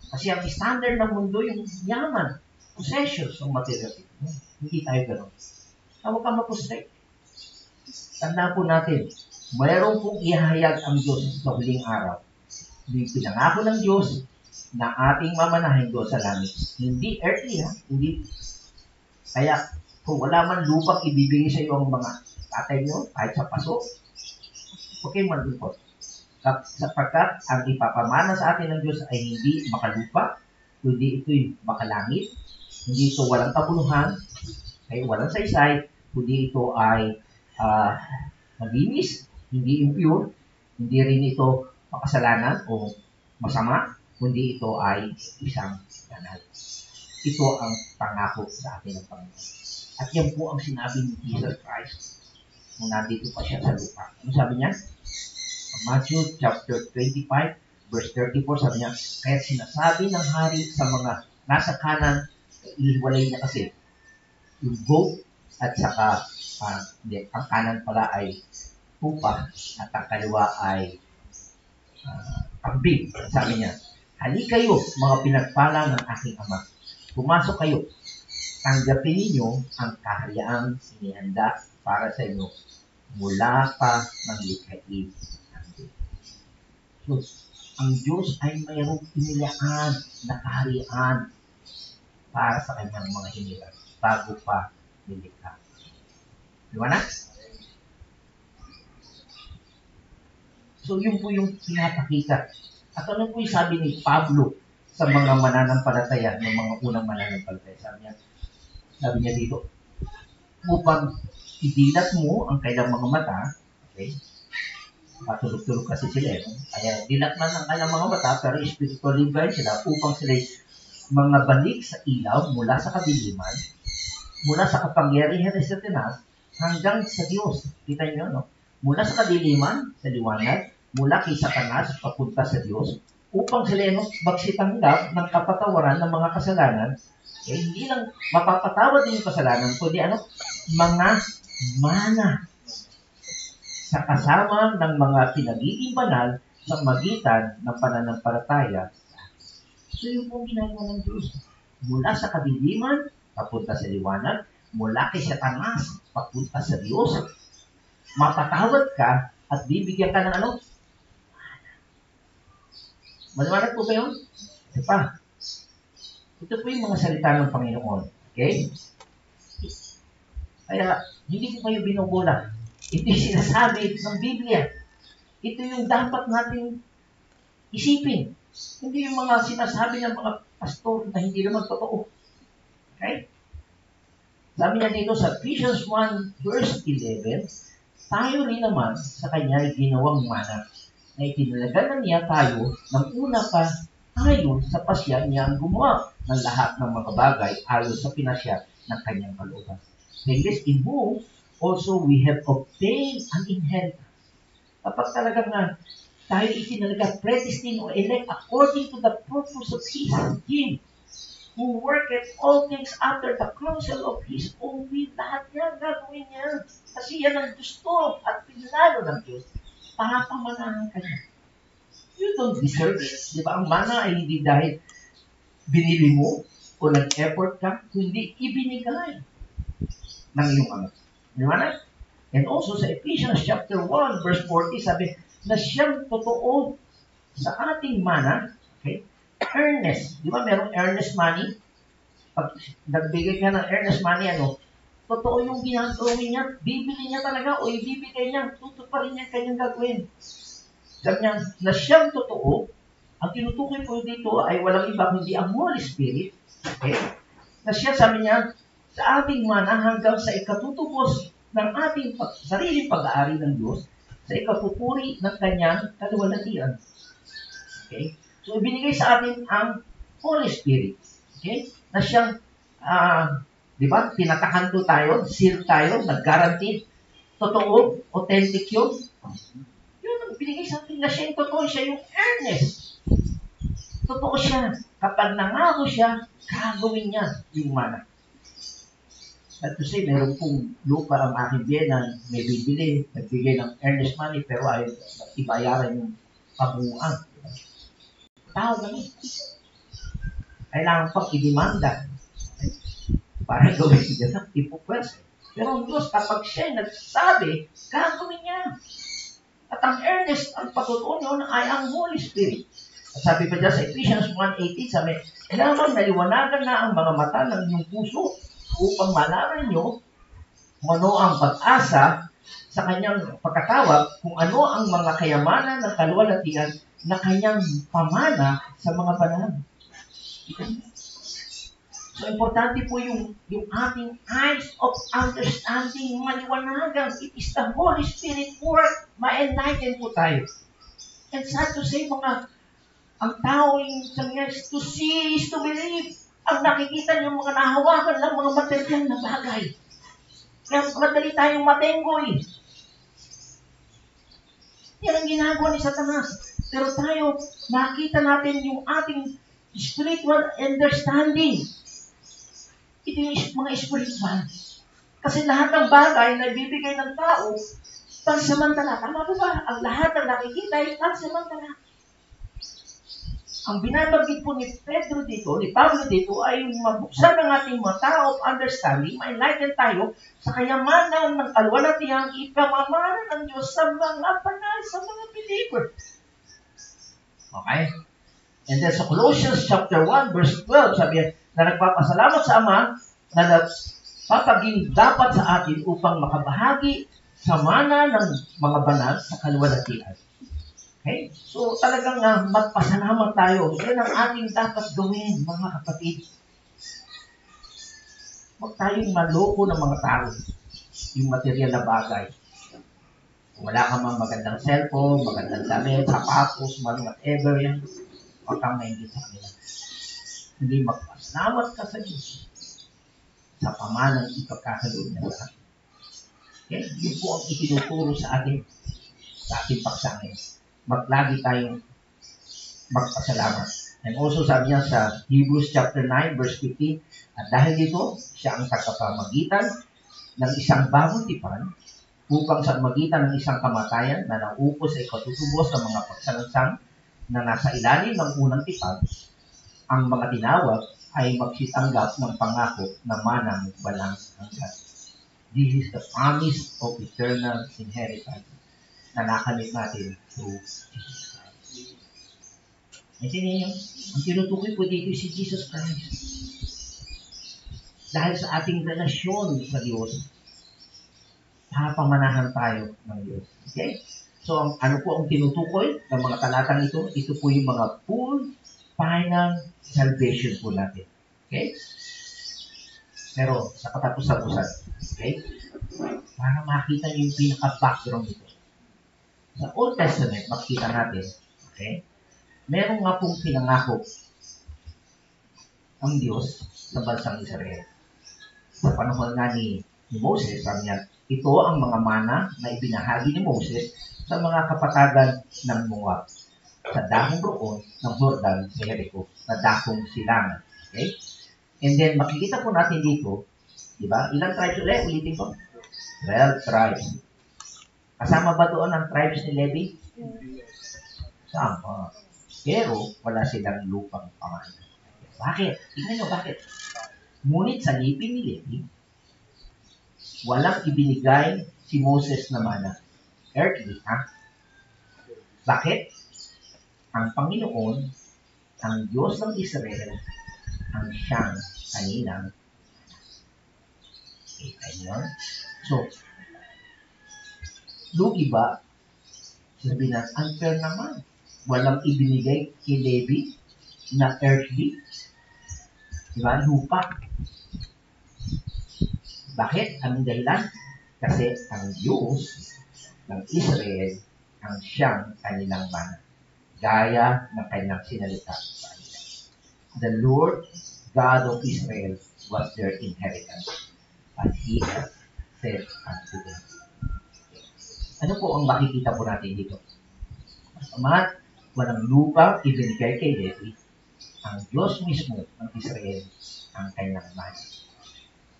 Kasi ang standard ng mundo, yung yaman, possessions ng material. Hindi tayo gano'n. Huwag kang mapustrate. Tandaan po natin, mayroon pong ihahayag ang Diyos sa huling araw. Yung pinangako ng Diyos na ating mamanahin doon sa langit. Hindi earthly, ha? Hindi. Kaya, kung wala man lupang ibibigay sa iyo ang mga tatay nyo, kahit sa paso, okay man din po. Sapagkat ang ipapamana sa atin ng Diyos ay hindi makalupa, kundi ito'y makalangit, hindi ito walang kabuluhan, ay walang saysay, kundi ito ay malinis, hindi impure, hindi rin ito makasalanan o masama, kundi ito ay isang banal. Ito ang pangako sa atin ng Panginoon. At yan po ang sinabi ni Jesus Christ nung nandito pa siya sa lupa. Ano sabi niya? Matthew chapter 25, verse 34, sabi niya, kaya sinasabi ng hari sa mga nasa kanan, ihiwalay niya kasi yung goat at saka ang kanan pala ay tupa at ang kaliwa ay kambing. Sabi niya, hali kayo mga pinagpala ng aking ama. Pumasok kayo. Tanggapin ninyo ang kahariang sinihanda para sa inyo mula pa ng likhain ng Diyos. So, ang Diyos ay mayroong inilaan na kaharian para sa kanyang mga hinilang bago pa nilikha. Di ba na? So, yun po yung pinapakita. At ano po yung sabi ni Pablo sa mga mananampalataya, ng mga unang mananampalataya? Sabi niya dito, upang idilat mo ang kailang mga mata, okay? Matulog-tulog kasi sila, no? Kaya dilat man ang kailang mga mata, pero spiritually blind sila upang sila mga balik sa ilaw mula sa kadiliman, mula sa kapangyarihan ni Satanas, hanggang sa Diyos. Kita niyo, no? Mula sa kadiliman, sa liwanag, mula kay Satanas, papunta sa Diyos, upang sila magsitanggap ng kapatawaran ng mga kasalanan. Hindi lang mapapatawad din yung kasalanan, kundi mga mana sa kasama ng mga pinagiging banal sa magitan ng pananampalataya. So yung pong ginagawa ng Diyos, mula sa kadiliman, papunta sa liwanag, mula kay Satanas, papunta sa Diyos, mapatawad ka at bibigyan ka ng Maliwanag po ba yun? Ito pa. Ito po yung mga salita ng Panginoon. Okay? Kaya, hindi ko kayo binubulang. Ito yung sinasabi ng Biblia. Ito yung dapat nating isipin. Hindi yung mga sinasabi ng mga pastor na hindi naman totoo. Okay? Sabi niya dito sa Ephesians 1 verse 11, tayo rin naman sa kanya ay ginawang mana na itinalagan na niya tayo ng una pa ayon sa pasya niya ang gumawa ng lahat ng mga bagay ayon sa pinasya ng kanyang kalooban. In whom also we have obtained an inheritance. Kapag talagang tayo itinalaga, predestined or elect according to the purpose of Him who worketh all things after the counsel of His own will. Lahat yan, gagawin niya. Kasi yan ang gusto at pinlalo ng Diyos para pamanahan ka niya. You don't deserve it. Di ba? Ang mana ay hindi dahil binili mo o nag-effort ka, kundi ibinigay ng iyong ama. Di ba na? And also sa Ephesians chapter 1 verse 40, sabi na siyang totoo sa ating mana, okay? Earnest. Di ba merong earnest money? Pag nagbigay ka ng earnest money, totoo yung ginagawin niya, bibili niya talaga o ibibigay niya, tutuparin niya kanyang gagawin. Sabi niya, na siyang totoo, ang tinutukoy ko dito ay walang iba kundi ang Holy Spirit. Okay? Na siya, sabi niya, sa ating mana hanggang sa ikatutubos ng ating sariling pag-aari ng Diyos, sa ikatuturi ng kanyang kaluwalhatian. Okay? So, ibinigay sa atin ang Holy Spirit. Okay? Na siyang, di ba, tinatakan to tayo, seal tayo, nag-guarantee, totoo, authentic yun. Yun ang binigay sa atin na siya yung totoo, siya yung earnest. Totoo siya. Kapag nangako siya, gagawin niya yung mana. At to say, meron pong lupa ang aking biyenan, may bibili, nagbigay ng earnest money, pero ayaw ibayaran yung pabuuan. Tao naman. Kailangan pang idemanda para gawin niya ng ipupwes. Pero ang Diyos, kapag siya nagsabi, gagawin niya. At ang earnest, ang patutuon yun ay ang Holy Spirit. At sabi pa dyan sa Ephesians 1:18, sabi, kailangan naliwanagan na ang mga mata ng inyong puso upang malaman nyo kung ano ang pag-asa sa kanyang pagkatawag, kung ano ang mga kayamanan ng kaluwalhatian na kanyang pamana sa mga banal. So, importante po yung ating eyes of understanding, maliwanagan. It is the Holy Spirit work, ma-enlighten po tayo. And sad to say, ang tao yung to see is to believe. Ang nakikita niyo mga nahawakan ng mga material na bagay. Kaya madali tayong matenggoy. Yan ang ginagawa ni Satanas. Pero tayo, makita natin yung ating spiritual understanding. Ito yung mga spiritual. Kasi lahat ng bagay na ibibigay ng tao, pansamantala. Tama ba ba? Ang lahat ng nakikita ay pansamantala. Ang binabanggit po ni Pedro dito, ni Pablo dito, ay mabuksan ng ating mata of understanding, ma-enlighten tayo sa kayamanan ng kaluwalhatiang ipamamana ng Diyos sa mga banal, sa mga believer. Okay? And then sa Colossians chapter 1, verse 12, sabi na nagpapasalamat sa Ama na nagpapaging dapat sa atin upang makabahagi sa mana ng mga banal sa kaluwalhatian. Okay? So, talagang magpasalamat tayo. Yan ang ating dapat gawin, mga kapatid. Huwag tayong maloko ng mga tao. Yung material na bagay. Kung wala ka mang magandang cellphone, magandang damit, sapatos, whatever yan, huwag kang maingit sa kanila. Hindi magpasalamat ka sa Diyos sa pamanang ipagkakaloon niya sa atin. Okay? Yun po ang itinuturo sa ating paksangin. Maglagi tayong magpasalamat. And also sabi niya sa Hebrews chapter 9 verse 15, at dahil dito, siya ang tagapamagitan ng isang bagong tipan upang sa magitan ng isang kamatayan na naupos ay katutubos ng mga pagsalansang na nasa ilalim ng unang tipan, ang mga tinawag ay magsitanggap ng pangako na manang walang hanggan. This is the promise of eternal inheritance na nakamit natin through Jesus Christ. Naintindihan niyo? Ang tinutukoy po dito si Jesus Christ. Dahil sa ating relasyon sa Diyos, papamanahan tayo ng Diyos. Okay? So, ano po ang tinutukoy ng mga talatang ito? Ito po yung mga full, final salvation po natin. Okay? Pero, sa katapusan-tapusan, okay? Para makita niyo yung pinaka-background nito. Sa Old Testament, makikita natin, okay? Meron nga pong pinangako ang Diyos sa bansang Israel. Sa panahon nga ni Moses, sabi niya, ito ang mga mana na ibinahagi ni Moses sa mga kapatagan ng Moab, sa dahong roon ng Jordan sa Jericho, na dakong silangan. Okay? And then, makikita po natin dito, di ba? Ilang tribes ulit? Ulitin ko. 12 tribes. Kasama ba doon ang tribes ni Levi? Sama. Pero, wala silang lupang pamana. Bakit? Tingnan nyo, bakit? Ngunit sa lipin ni Levi, walang ibinigay si Moses na mana. Earthly, ha? Bakit? Ang Panginoon, ang Diyos ng Israel, ang siyang kanilang. Okay, yun? So, lugi ba? Sabi na, unfair naman. Walang ibinigay kay Levi na earthly. Diba? Lupa. Bakit? Anong dahilan? Kasi ang Diyos ng Israel ang siyang kanilang mana. Gaya ng kanilang sinalita sa kanila. The Lord God of Israel was their inheritance, as He has said unto them. Ano po ang makikita po natin dito? Ama't walang lupa ibinigay kay Levi. ang Diyos mismo ng Israel ang kanyang mana.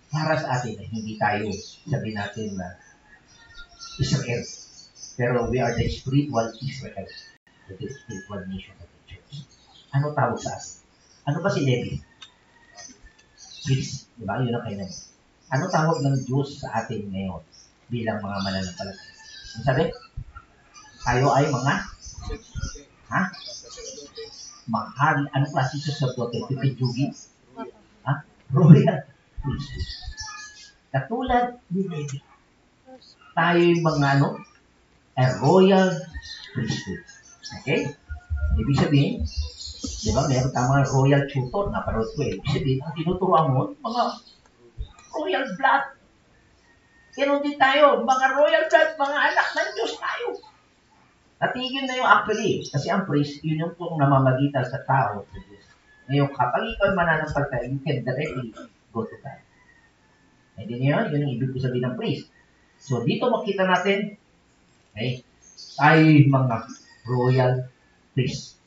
Para sa atin, hindi tayo sabi natin na Israel. Pero we are the spiritual Israel, the spiritual nation of the church. Ano tawag sa atin? Ano ba si Levi? Priest. Diba? Yun ang kailan. Ano tawag ng Diyos sa atin ngayon bilang mga mananampalataya? Ang sabi? Tayo ay mga mahal. Anong klase sa sacerdote? Pipidyugi? Royal priesthood. Katulad ni Levi. Tayo yung mga a royal priesthood. Okay? Ibig sabihin, di ba, meron tayong mga royal tutor na parod ko. Ibig sabihin, ang tinuturuan mo, mga royal blood. Ganon din tayo, mga royal blood, mga anak ng Diyos tayo. Natigil na yung actually, kasi ang priest, yun yung kung namamagitan sa tao sa Diyos. Ngayon, kapag ikaw mananampalataya, you can directly go to God. Hindi niyo yun ang ibig ko sabihin ng priest. So, dito makita natin, okay, tayo mga royal priest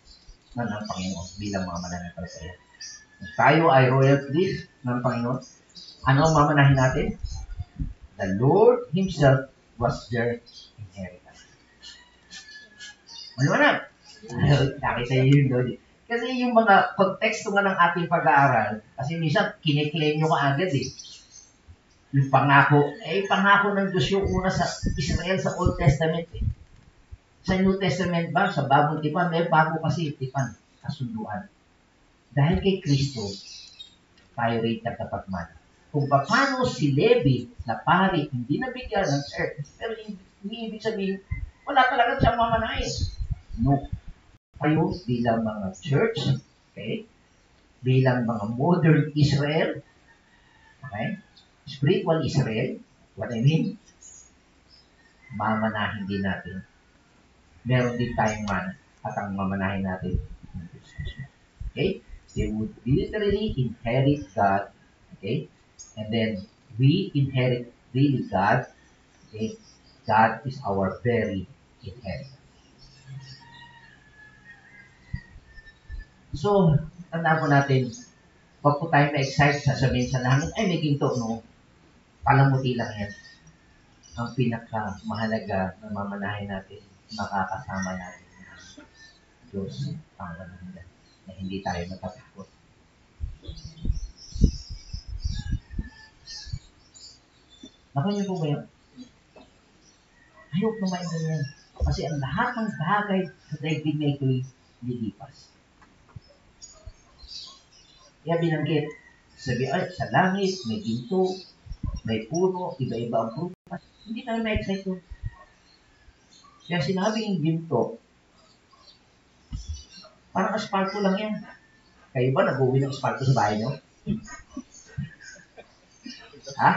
ng Panginoon bilang mga mananampalataya. Kung tayo ay royal priest ng Panginoon, ano ang mamanahin natin? The Lord Himself was their inheritance. Maliwanag. Nakita niyo yun doon. Kasi yung mga konteksto nga ng ating pag-aaral, kasi minsan kiniklaim nyo ka agad eh. Yung pangako, pangako ng Diyos yung una sa Israel sa Old Testament eh. Sa New Testament ba, sa bagong tipan, may bago kasi tipan, kasunduan. Dahil kay Kristo, tayo rin nagkapagmana. Kung paano si Levi na pari, hindi nabigyan ng earth, pero hindi ibig sabihin, wala talaga siyang mamanahin. No. Tayo bilang mga church, okay, bilang mga modern Israel, okay, spiritual Israel, what I mean, mamanahin din natin. Meron din tayong mana at ang mamanahin natin. Okay? They would literally inherit God. Okay? And then, we inherit really God. Okay? God is our very inheritance. So, tandaan po natin, wag po tayo na-excite sasabihin sa langit, ay may ginto, no? Palamuti lang yan. Ang pinakamahalaga na mamanahin natin, makakasama natin ng Diyos pangalaman na hindi tayo matatakot. Naku niyo po ba yun? Ayok naman ganyan. Kasi ang lahat ng bagay sa daigdig na ito'y lilipas. Kaya binanggit, sabi ay, sa langit, may ginto, may puno, iba-iba ang prutas. Hindi tayo ma-excite yun. Kaya sinabing ginto, parang asparto lang yan. Kayo ba nag-uwi ng asparto sa bahay nyo? Ha?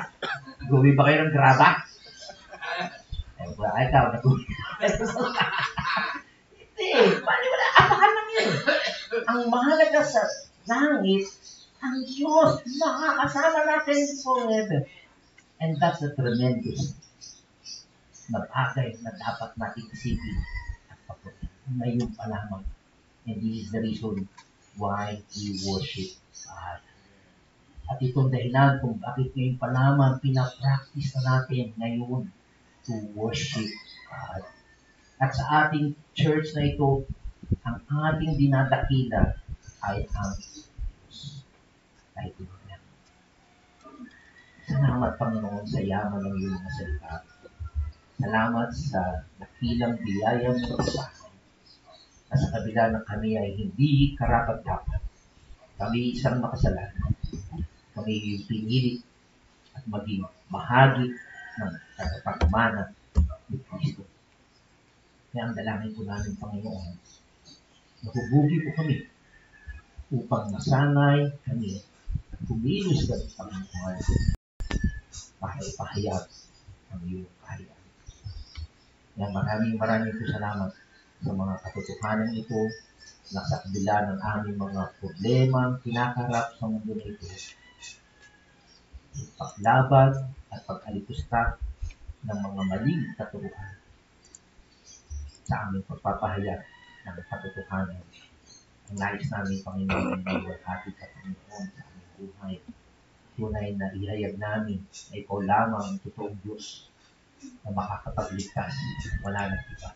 Nag-uwi ba kayo ng graba? Ay, ikaw, nag-uwi. Hindi, bali wala. Apakan lang yun. Ang mahalaga sa langit, ang Diyos, makakasama natin forever. And that's a tremendous na bagay na dapat natin isipin at papunin. Ngayon pa lamang. And this is the reason why we worship God. At itong dahilan kung bakit ngayon pa lamang pinapractice na natin ngayon to worship God. At sa ating church na ito, ang ating dinadakila ay ang Diyos. Kahit ito na. Salamat, Panginoon, sa yaman ng iyong mga salita. Salamat sa dakilang biyaya mo sa akin. Na sa kabila ng kami ay hindi karapat-dapat. Kami isang makasalanan. Kami yung pinili at maging bahagi ng tagapagmana ni Kristo. Kaya ang dalangin po namin, Panginoon, nahubugi po kami upang masanay kami kumilos kami, Panginoon, pahayag ang iyong kahayag. Kaya maraming po salamat sa mga katotohanan ito na sa kabila ng aming mga problema kinakarap sa mundo na ito. Paglaban at pag-alipusta ng mga maling katuruan sa aming pagpapahayag ng katotohanan Ang nais namin, Panginoon, ay iwalhati sa Panginoon sa aming buhay. Tunay na ihayag namin na ikaw lamang ang totoong Diyos na makakapagligtas. Wala nang iba.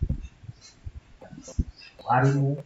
Pari mo,